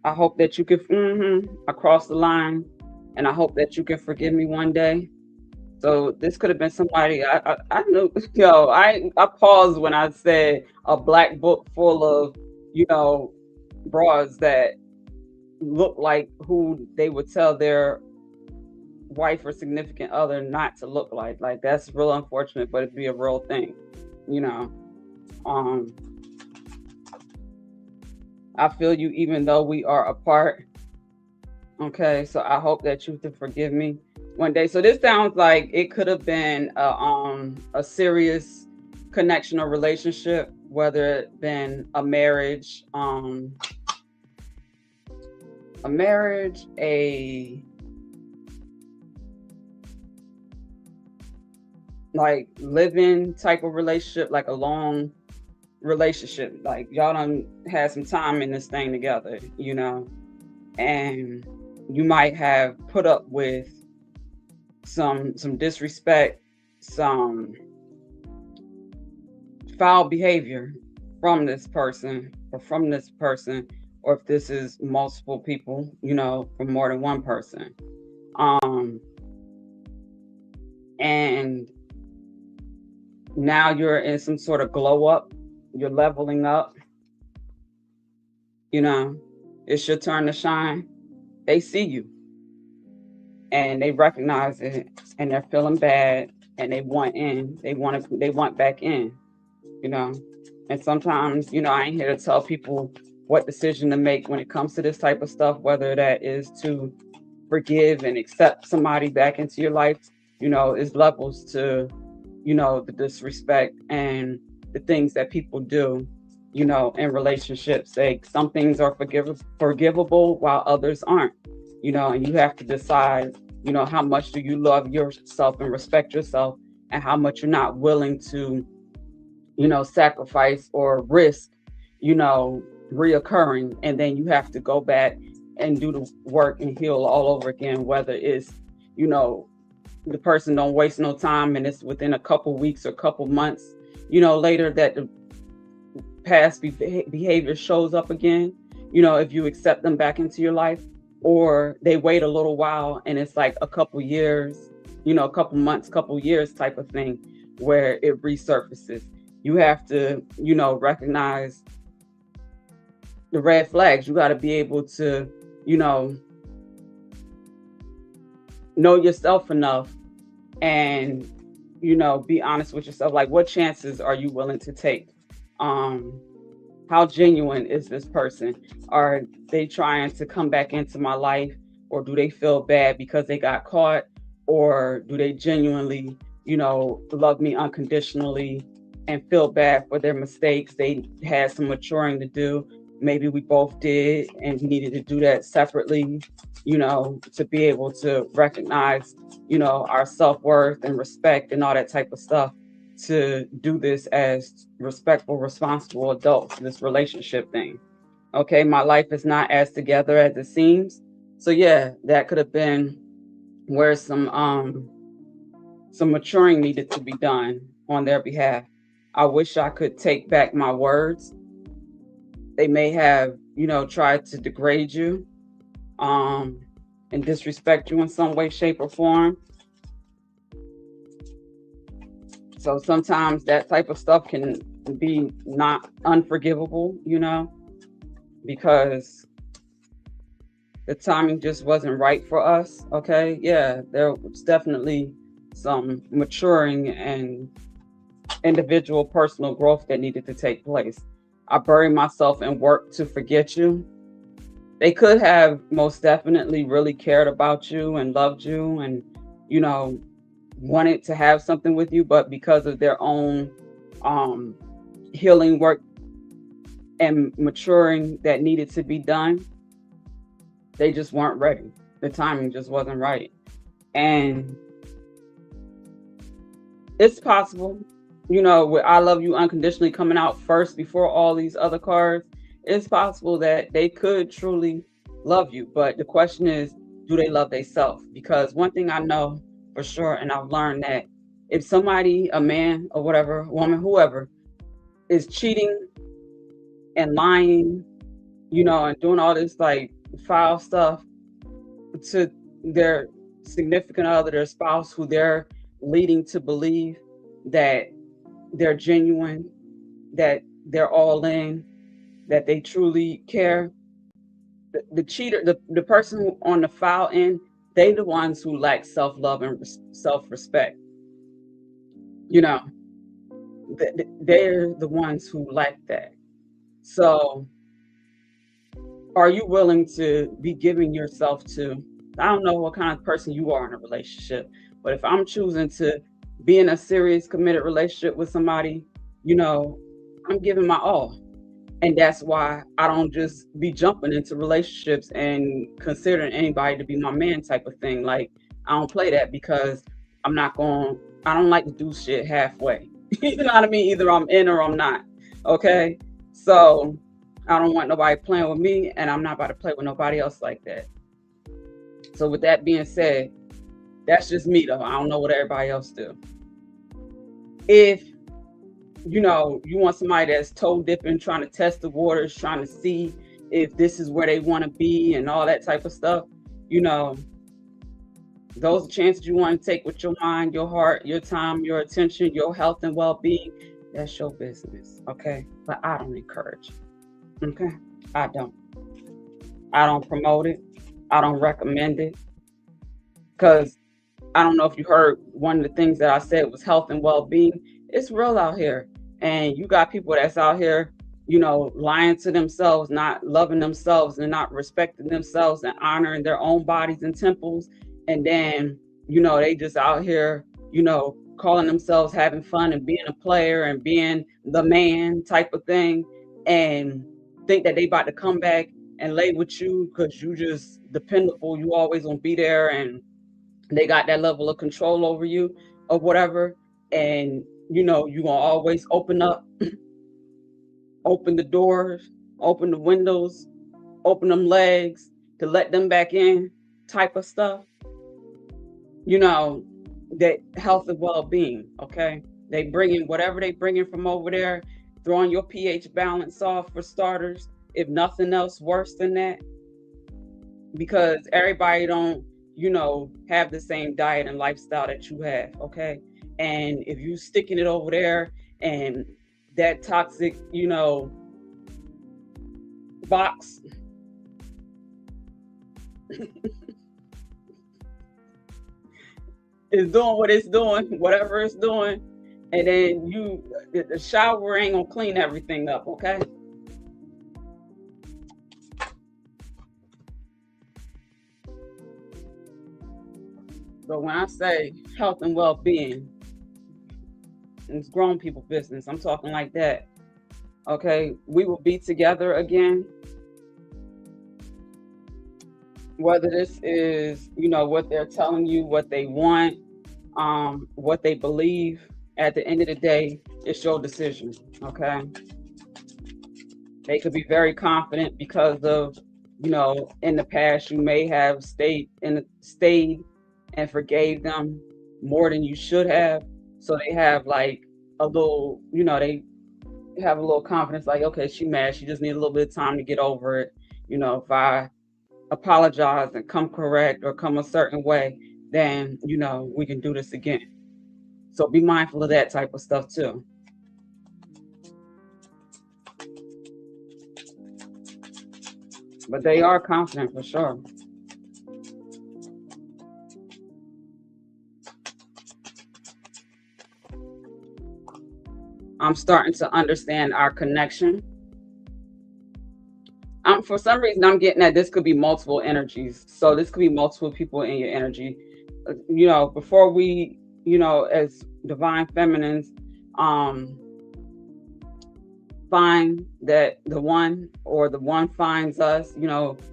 I hope that you can, across the line, and I hope that you can forgive me one day. So this could have been somebody I knew. I paused when I said a black book full of, broads that look like who they would tell their wife or significant other not to look like. Like, that's real unfortunate, but it'd be a real thing. I feel you even though we are apart. Okay, so I hope that you can forgive me one day. So this sounds like it could have been a serious connection or relationship, whether it been a marriage, a like living type of relationship, like a long relationship, like y'all done had some time in this thing together, and you might have put up with some disrespect, some foul behavior from this person or if this is multiple people, from more than one person. And now you're in some sort of glow up, you're leveling up, it's your turn to shine. They see you and they recognize it and they're feeling bad and they want back in, you know. And sometimes, I ain't here to tell people what decision to make when it comes to this type of stuff, whether that is to forgive and accept somebody back into your life. Is levels to, the disrespect and the things that people do, in relationships. Like some things are forgivable while others aren't, and you have to decide, how much do you love yourself and respect yourself, and how much you're not willing to, sacrifice or risk, reoccurring. And then you have to go back and do the work and heal all over again, whether it's, the person don't waste no time and it's within a couple weeks or couple months, later that the past behavior shows up again, if you accept them back into your life, or they wait a little while and it's like a couple years, a couple months, couple years type of thing where it resurfaces. You have to, recognize the red flags. You got to be able to, know yourself enough and, be honest with yourself. Like, what chances are you willing to take? How genuine is this person? Are they trying to come back into my life, or do they feel bad because they got caught, or do they genuinely, love me unconditionally and feel bad for their mistakes? They had some maturing to do. Maybe we both did, and we needed to do that separately, to be able to recognize, our self-worth and respect and all that type of stuff, to do this as respectful, responsible adults, this relationship thing. Okay, my life is not as together as it seems. So yeah, that could have been where some maturing needed to be done on their behalf. I wish I could take back my words. They may have, tried to degrade you, and disrespect you in some way, shape, or form. So sometimes that type of stuff can be not unforgivable, because the timing just wasn't right for us. Okay. Yeah, there was definitely some maturing and individual personal growth that needed to take place. I buried myself in work to forget you. They could have most definitely really cared about you and loved you and, wanted to have something with you, but because of their own healing work and maturing that needed to be done, they just weren't ready. The timing just wasn't right. And it's possible, with I love you unconditionally coming out first before all these other cards, it's possible that they could truly love you. But the question is, do they love themselves? Because one thing I know for sure, and I've learned, that if somebody, a man or whatever, woman, whoever, is cheating and lying, and doing all this like foul stuff to their significant other, their spouse, who they're leading to believe that they're genuine, that they're all in, that they truly care, the cheater, the person who on the foul end, they the ones who lack self-love and self-respect. They're the ones who lack that. So are you willing to be giving yourself to, I don't know what kind of person you are in a relationship, but if I'm choosing to be in a serious committed relationship with somebody, you know, I'm giving my all. And that's why I don't just be jumping into relationships and considering anybody to be my man type of thing. Like, I don't play that because I'm not going, I don't like to do shit halfway. You know what I mean? Either I'm in or I'm not. Okay. So I don't want nobody playing with me, and I'm not about to play with nobody else like that. So with that being said, that's just me though. I don't know what everybody else do. If you want somebody that's toe dipping, trying to test the waters, trying to see if this is where they want to be and all that type of stuff, you know, those are chances you want to take with your mind, your heart, your time, your attention, your health and well-being. That's your business, okay? But I don't encourage it, okay? I don't. I don't promote it. I don't recommend it because I don't know if you heard one of the things that I said was health and well-being. It's real out here. And you got people that's out here, lying to themselves, not loving themselves and not respecting themselves and honoring their own bodies and temples. And then, they just out here, calling themselves having fun and being a player and being the man type of thing, and think that they about to come back and lay with you because you just dependable, you always gonna be there, and they got that level of control over you or whatever. And you're gonna always open up, open the doors, open the windows, open them legs to let them back in type of stuff. you know that health and well-being, okay? They bring in whatever they bring in from over there, throwing your pH balance off for starters, if nothing else worse than that, because everybody don't have the same diet and lifestyle that you have, okay? And if you sticking it over there and that toxic box is doing what it's doing, whatever it's doing, and then the shower ain't gonna clean everything up, okay? But when I say health and well-being, it's grown people business. I'm talking like that. Okay, we will be together again. Whether this is, what they're telling you, what they want, what they believe, at the end of the day, it's your decision. Okay. They could be very confident because of, in the past you may have stayed and forgave them more than you should have. So they have like a little, they have a little confidence, like, okay, she mad, she just need a little bit of time to get over it. If I apologize and come correct or come a certain way, then we can do this again. So be mindful of that type of stuff too. But they are confident for sure. I'm starting to understand our connection. For some reason, I'm getting that this could be multiple energies. So this could be multiple people in your energy. Before we, as divine feminines, um, find that the one, or the one finds us,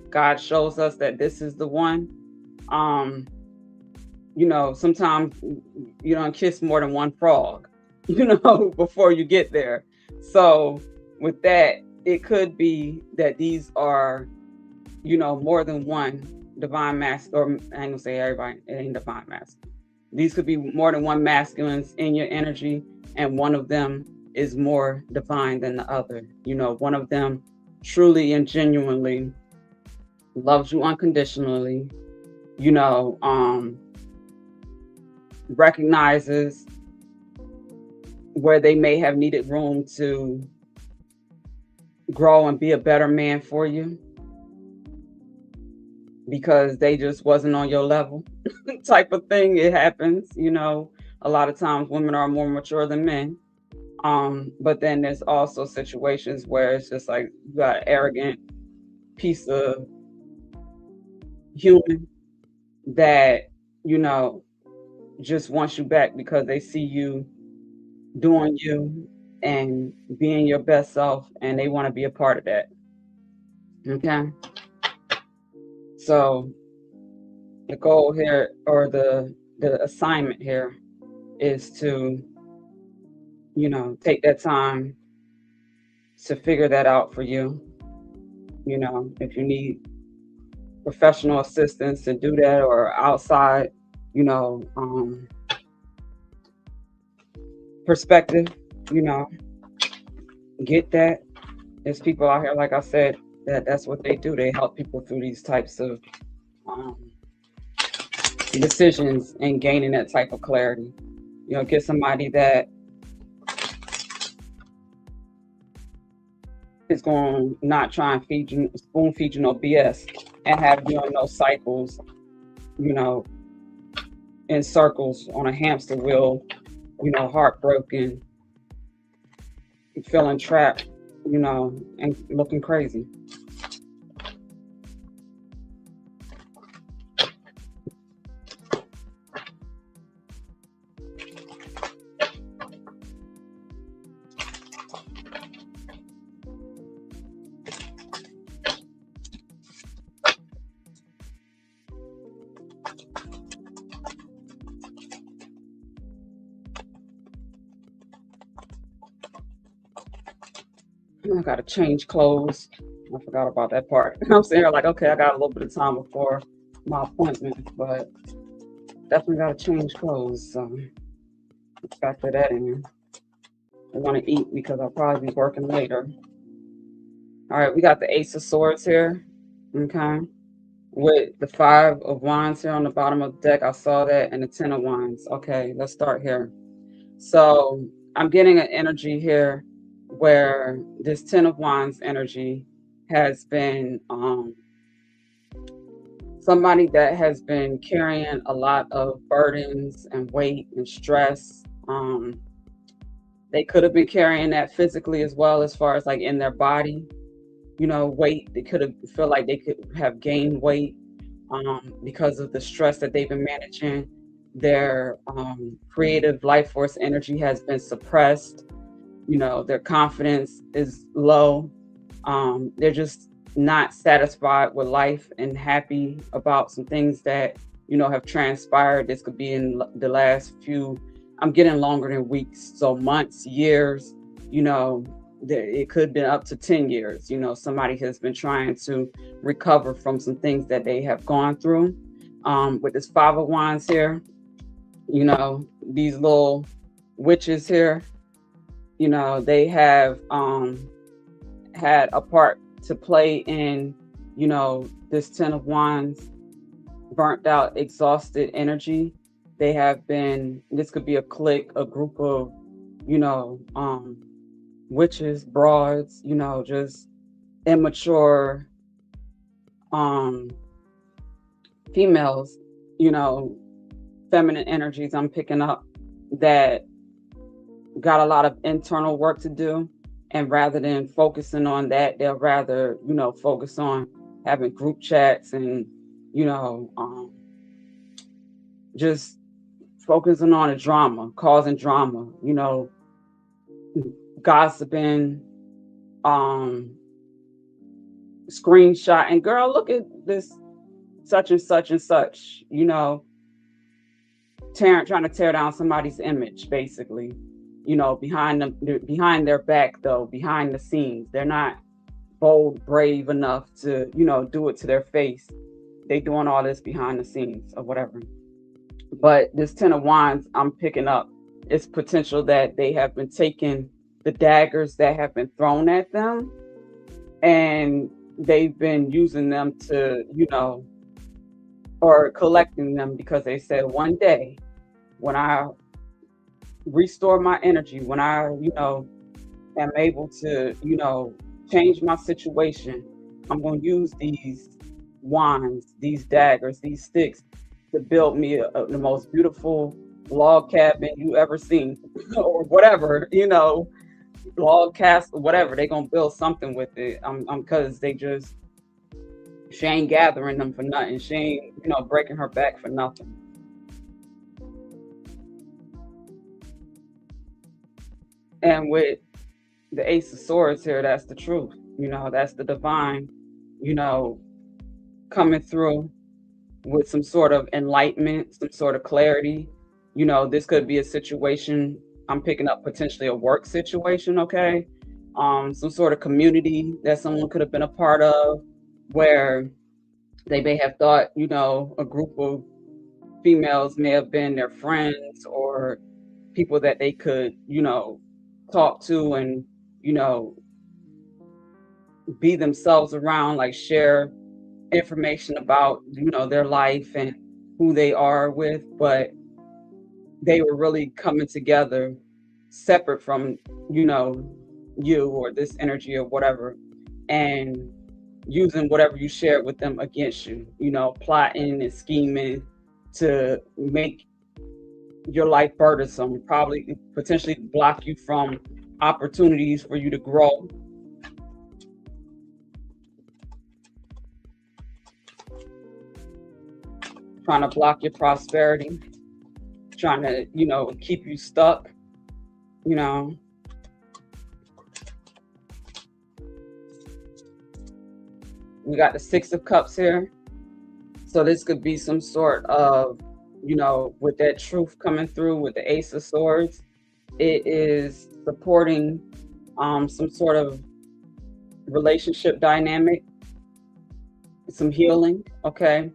God shows us that this is the one. Um, Sometimes you don't kiss more than one frog, before you get there. So with that, it could be that these are, more than one divine masculine, or I ain't gonna say everybody, it ain't divine masculine. These could be more than one masculines in your energy, and one of them is more divine than the other. One of them truly and genuinely loves you unconditionally, you know, um, recognizes where they may have needed room to grow and be a better man for you because they just wasn't on your level type of thing. It happens, a lot of times women are more mature than men. But then there's also situations where it's just like you got an arrogant piece of human that, you know, just wants you back because they see you doing you. and being your best self, and they want to be a part of that. Okay. So the goal here, or the assignment here, is to, take that time to figure that out for you. If you need professional assistance to do that, or outside, you know, um, perspective, you know, get that. There's people out here, like I said, that's what they do. They help people through these types of um, decisions and gaining that type of clarity. Get somebody that is going to not try and spoon feed you no BS, and have you on no cycles, you know, in circles on a hamster wheel, heartbroken, feeling trapped, and looking crazy. I gotta change clothes. I forgot about that part. I'm sitting here like, okay, I got a little bit of time before my appointment, but definitely gotta change clothes. So factor that in. I want to eat because I'll probably be working later. All right, we got the Ace of Swords here. Okay. With the Five of Wands here on the bottom of the deck. I saw that, and the Ten of Wands. Okay, let's start here. So I'm getting an energy here where this Ten of Wands energy has been somebody that has been carrying a lot of burdens and weight and stress. They could have been carrying that physically as well, as far as like in their body, weight. They could have feel like they could have gained weight because of the stress that they've been managing. Their creative life force energy has been suppressed. Their confidence is low. They're just not satisfied with life and happy about some things that have transpired. This could be in the last few, I'm getting longer than weeks, so months, years. It could have been up to 10 years. Somebody has been trying to recover from some things that they have gone through. With this Five of Wands here, these little witches here, they have had a part to play in, this Ten of Wands, burnt out, exhausted energy. They have been, this could be a clique, a group of, witches, broads, just immature females, feminine energies I'm picking up, that got a lot of internal work to do. And rather than focusing on that, they'll rather, focus on having group chats and, just focusing on a drama, causing drama, gossiping, screenshot, and girl, look at this such and such and such, trying to tear down somebody's image, basically. Behind them, behind their back, though, behind the scenes, they're not bold, brave enough to, do it to their face. They doing all this behind the scenes or whatever. But this Ten of Wands, I'm picking up, it's potential that they have been taking the daggers that have been thrown at them, and they've been using them to, or collecting them, because they said, one day when I restore my energy, when I, am able to, change my situation, I'm going to use these wands, these daggers, these sticks, to build me the most beautiful log cabin you ever seen, or whatever, log castle, whatever. They're going to build something with it. Because she ain't gathering them for nothing. She ain't, breaking her back for nothing. And with the Ace of Swords here, that's the truth. That's the divine, you know, coming through with some sort of enlightenment, some sort of clarity. This could be a situation I'm picking up, potentially a work situation, okay? Some sort of community that someone could have been a part of, where they may have thought, a group of females may have been their friends or people that they could, talk to and, you know, be themselves around, like share information about, their life and who they are with, but they were really coming together separate from, you know, you or this energy or whatever, and using whatever you shared with them against you, plotting and scheming to make your life burdensome, probably potentially block you from opportunities for you to grow. Trying to block your prosperity, trying to, keep you stuck, you know. We got the Six of Cups here. So this could be some sort of, with that truth coming through with the Ace of Swords, it is supporting some sort of relationship dynamic, some healing, okay?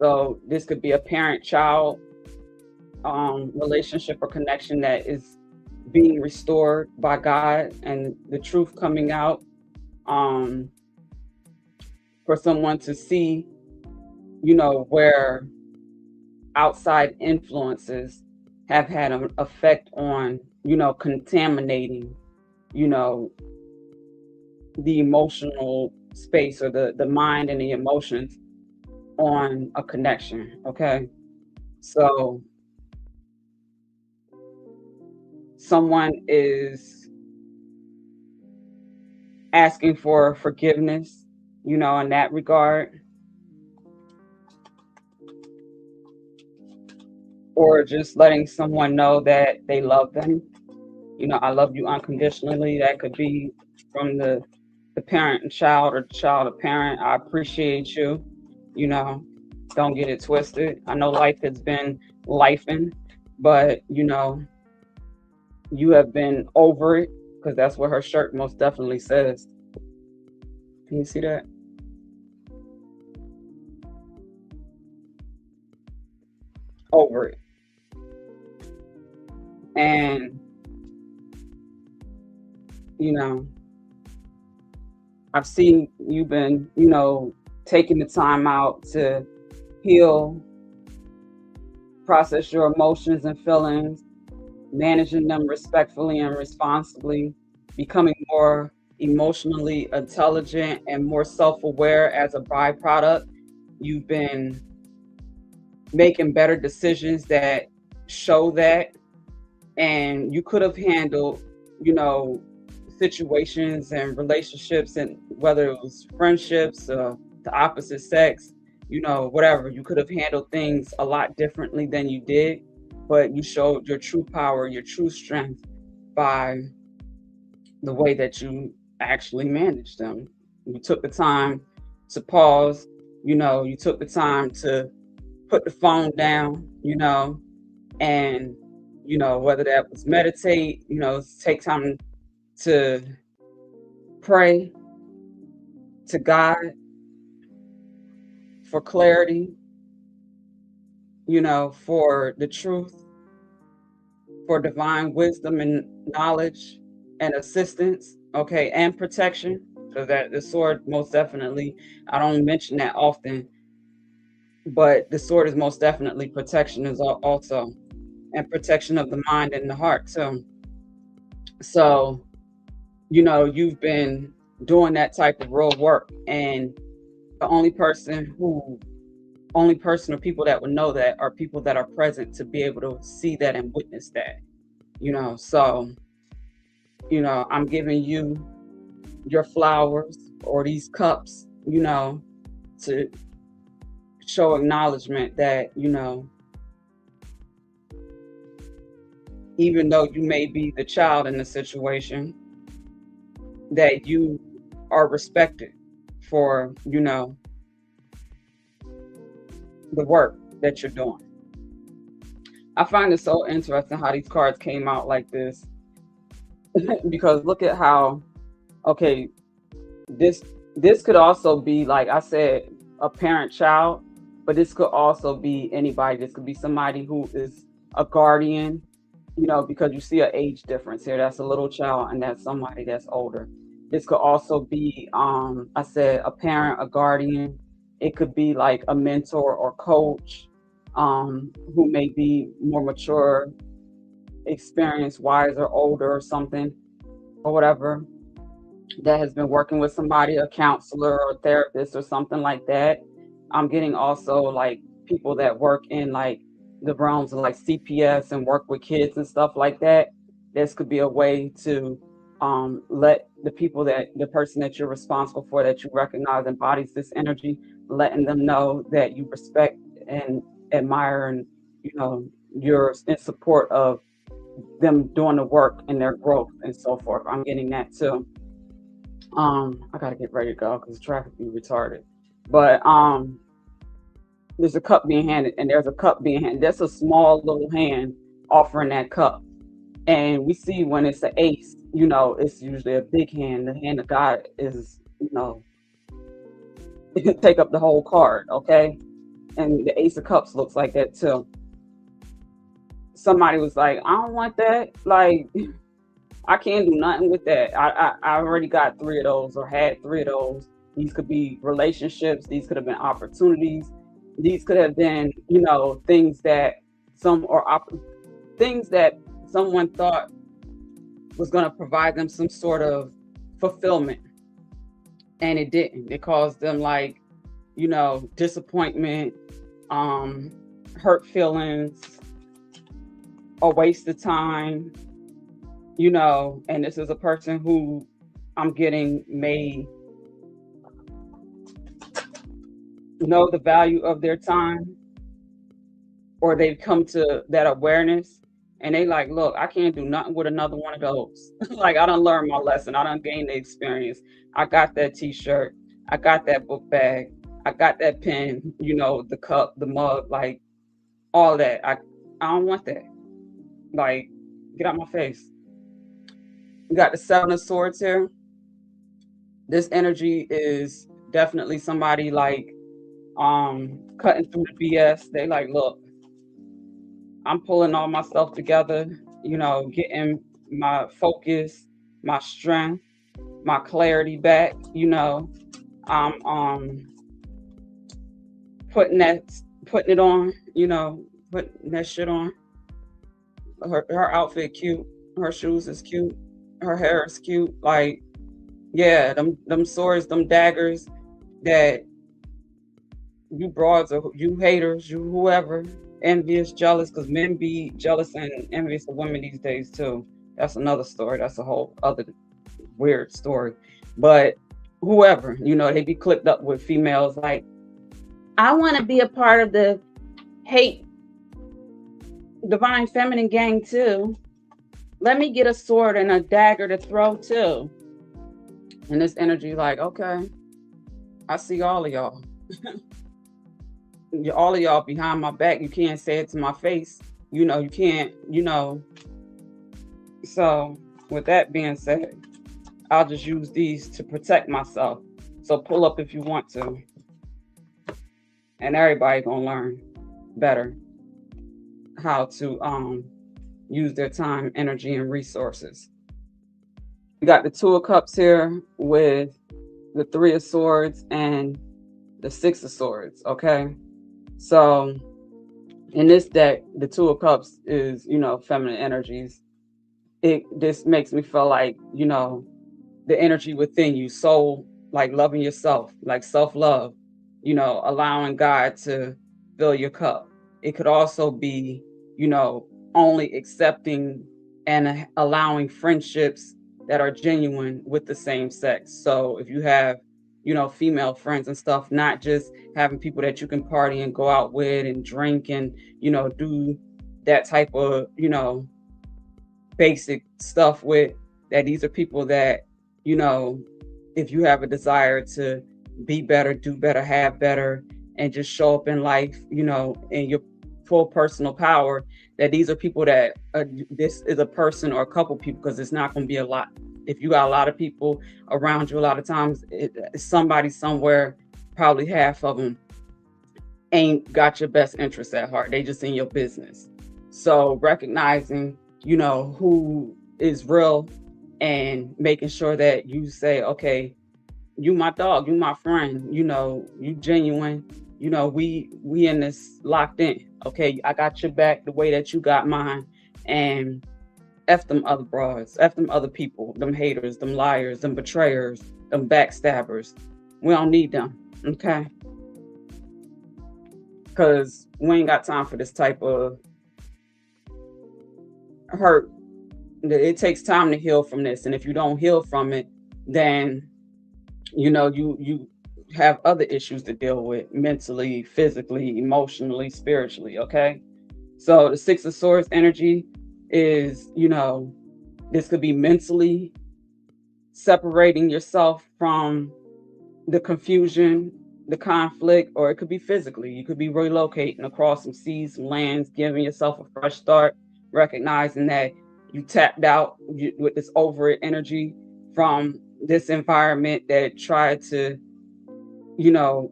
So this could be a parent-child relationship or connection that is being restored by God and the truth coming out, for someone to see, where outside influences have had an effect on, contaminating, the emotional space or the mind and the emotions on a connection, okay? So someone is asking for forgiveness, in that regard, or just letting someone know that they love them. I love you unconditionally. That could be from the parent and child, or the child and parent. I appreciate you. Don't get it twisted. I know life has been lifing, but you have been over it, because that's what her shirt most definitely says. Can you see that? Over it. And, I've seen you've been, taking the time out to heal, process your emotions and feelings, managing them respectfully and responsibly, becoming more emotionally intelligent and more self-aware as a byproduct. You've been making better decisions that show that, and you could have handled, situations and relationships, and whether it was friendships, the opposite sex, whatever, you could have handled things a lot differently than you did, but you showed your true power, your true strength by the way that you actually managed them. You took the time to pause, you took the time to put the phone down, and, whether that was meditate, take time to pray to God for clarity, for the truth, for divine wisdom and knowledge and assistance, okay, and protection. So that the sword most definitely, I don't mention that often, but the sword is most definitely protection is also, and protection of the mind and the heart too. So, you've been doing that type of real work, and the only person or people that would know that are people that are present to be able to see that and witness that, so, I'm giving you your flowers or these cups, to show acknowledgement that, even though you may be the child in the situation, that you are respected for, the work that you're doing. I find it so interesting how these cards came out like this because look at how, okay, this this could also be, like I said, a parent child, but this could also be anybody. This could be somebody who is a guardian, because you see an age difference here. That's a little child and that's somebody that's older. This could also be, I said, a parent, a guardian. It could be like a mentor or coach, who may be more mature, experienced, wiser, older, or something, or whatever, that has been working with somebody, a counselor or therapist or something like that. I'm getting also like people that work in like the realms of like CPS and work with kids and stuff like that. This could be a way to let the person that you're responsible for, that you recognize embodies this energy, letting them know that you respect and admire, and you're in support of them doing the work and their growth and so forth. I'm getting that too. I gotta get ready to go because traffic be retarded. But there's a cup being handed, and there's a cup being handed. That's a small little hand offering that cup. And we see when it's an ace, it's usually a big hand. The hand of God is, take up the whole card, okay? And the Ace of Cups looks like that too. Somebody was like, I don't want that. Like, I can't do nothing with that. I already got three of those, or had three of those. These could be relationships. These could have been opportunities. These could have been, things that things that someone thought was going to provide them some sort of fulfillment, and it didn't. It caused them like, disappointment, hurt feelings, a waste of time. And this is a person who I'm getting may know the value of their time, or they've come to that awareness, and they like, look, I can't do nothing with another one of those. Like, I done learned my lesson. I done gained the experience. I got that t-shirt. I got that book bag. I got that pen, the cup, the mug, like all that. I don't want that. Like, get out my face. We got the Seven of Swords here. This energy is definitely somebody like cutting through the BS. They like, look, I'm pulling all myself together, getting my focus, my strength, my clarity back, I'm putting it on, putting that shit on. Her outfit cute, her shoes is cute, her hair is cute. Like, yeah, them swords, them daggers that you broads or you haters, you whoever, envious, jealous, because men be jealous and envious of women these days too. That's another story. That's a whole other weird story. But whoever, they be clipped up with females like, I want to be a part of the hate divine feminine gang too. Let me get a sword and a dagger to throw too. And this energy like, okay, I see all of y'all. All of y'all behind my back. You can't say it to my face. You can't, So with that being said, I'll just use these to protect myself. So pull up if you want to. And everybody gonna learn better how to use their time, energy, and resources. We got the Two of Cups here with the Three of Swords and the Six of Swords, okay? So in this deck, the Two of Cups is, feminine energies. This makes me feel like, the energy within you, soul, like loving yourself, like self-love, allowing God to fill your cup. It could also be, only accepting and allowing friendships that are genuine with the same sex. So if you have, female friends and stuff, not just having people that you can party and go out with and drink and, do that type of, basic stuff with, that these are people that, you know, if you have a desire to be better, do better, have better, and just show up in life, in your full personal power, that these are people that this is a person or a couple people, because it's not going to be a lot. If you got a lot of people around you, a lot of times it's somebody somewhere, probably half of them ain't got your best interests at heart. They just in your business. So recognizing, who is real, and making sure that you say, okay, you my dog, you my friend, you genuine, we in this locked in. Okay, I got your back the way that you got mine. And F them other broads, F them other people, them haters, them liars, them betrayers, them backstabbers. We don't need them. Okay. Because we ain't got time for this type of hurt. It takes time to heal from this. And if you don't heal from it, then you have other issues to deal with, mentally, physically, emotionally, spiritually. Okay. So the Six of Swords energy is, this could be mentally separating yourself from the confusion, the conflict, or it could be physically. You could be relocating across some seas, some lands, giving yourself a fresh start, recognizing that you tapped out with this over energy from this environment that tried to,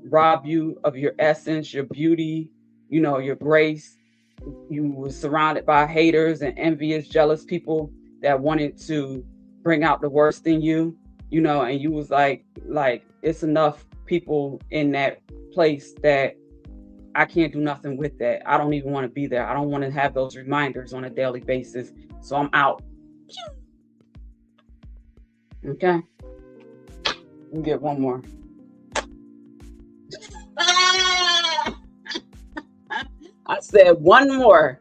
rob you of your essence, your beauty, your grace. You were surrounded by haters and envious, jealous people that wanted to bring out the worst in you, and you was like, it's enough people in that place that I can't do nothing with that. I don't even want to be there. I don't want to have those reminders on a daily basis. So I'm out. Okay. We get one more. I said one more.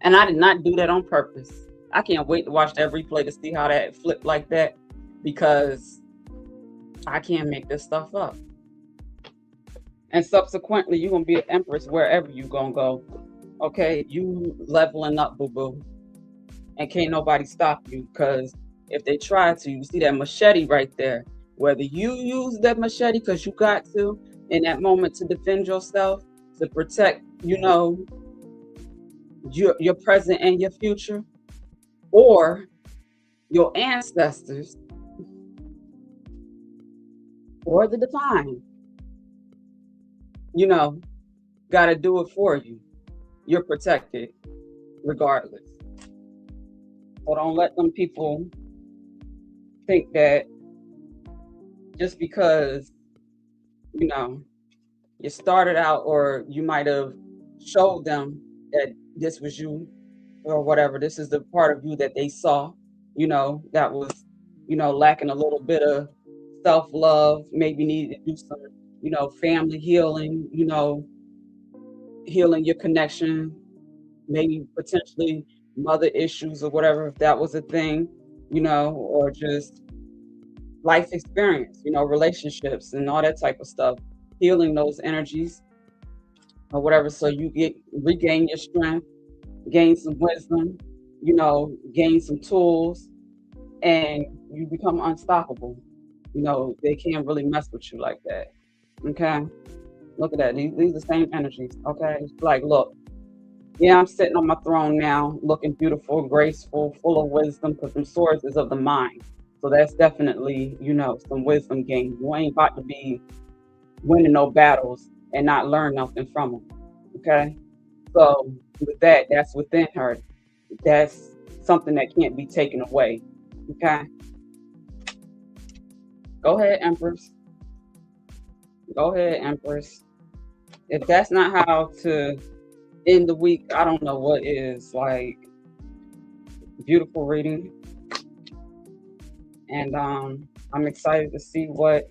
And I did not do that on purpose. I can't wait to watch that replay to see how that flipped like that, because I can't make this stuff up. And subsequently, you're going to be an empress wherever you're going to go. Okay? You leveling up, boo-boo. And can't nobody stop you, because if they try to, you see that machete right there. Whether you use that machete because you got to in that moment to defend yourself, to protect, your present and your future, or your ancestors, or the divine, got to do it for you. You're protected regardless. So don't let them people think that just because, you started out, or you might have showed them that this was you, or whatever, this is the part of you that they saw, that was, lacking a little bit of self-love, maybe needed to do some, family healing, healing your connection, maybe potentially mother issues or whatever, if that was a thing, or just life experience, relationships and all that type of stuff, healing those energies or whatever. So you regain your strength, gain some wisdom, gain some tools, and you become unstoppable. They can't really mess with you like that. Okay. Look at that. These are the same energies. Okay. It's like, look, yeah, I'm sitting on my throne now, looking beautiful, graceful, full of wisdom, because the swords is of the mind. So that's definitely, some wisdom gained. You ain't about to be winning no battles and not learn nothing from them. Okay. So with that, that's within her. That's something that can't be taken away. Okay. Go ahead, Empress. Go ahead, Empress. If that's not how to end the week, I don't know what is. Like, beautiful reading. And I'm excited to see what,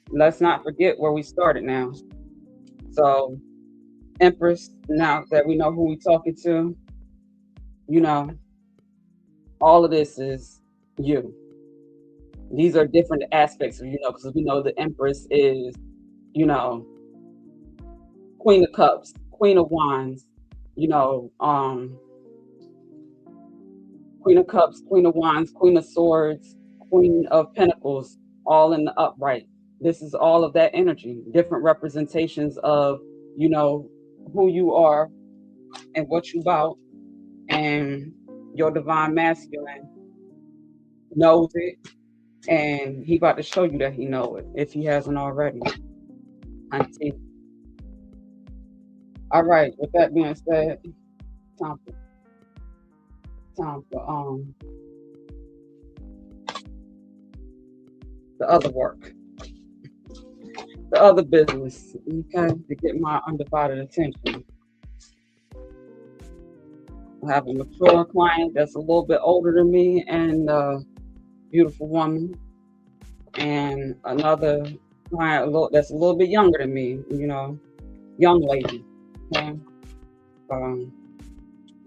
let's not forget where we started now. So, Empress, now that we know who we're talking to, all of this is you. These are different aspects of, because we know the Empress is, Queen of Cups, Queen of Wands, Queen of Cups, Queen of Wands, Queen of Swords, Queen of Pentacles, all in the upright. This is all of that energy, different representations of, you know, who you are and what you about. And your divine masculine knows it, and he about to show you that he know it if he hasn't already. Auntie. All right. With that being said, time for the other work, the other business. Okay, to get my undivided attention. I have a mature client that's a little bit older than me and a beautiful woman, and another client that's a little bit younger than me. You know, young lady. Okay. Um,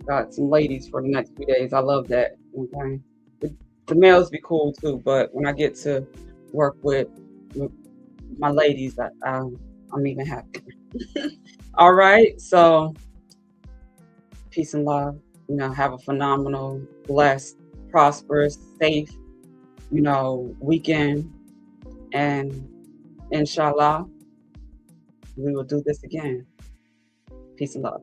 got some ladies for the next few days. I love that. Okay. The males be cool too, but when I get to work with my ladies, I'm even happier. All right. So peace and love. You know, have a phenomenal, blessed, prosperous, safe, you know, weekend. And inshallah, we will do this again. Peace and love.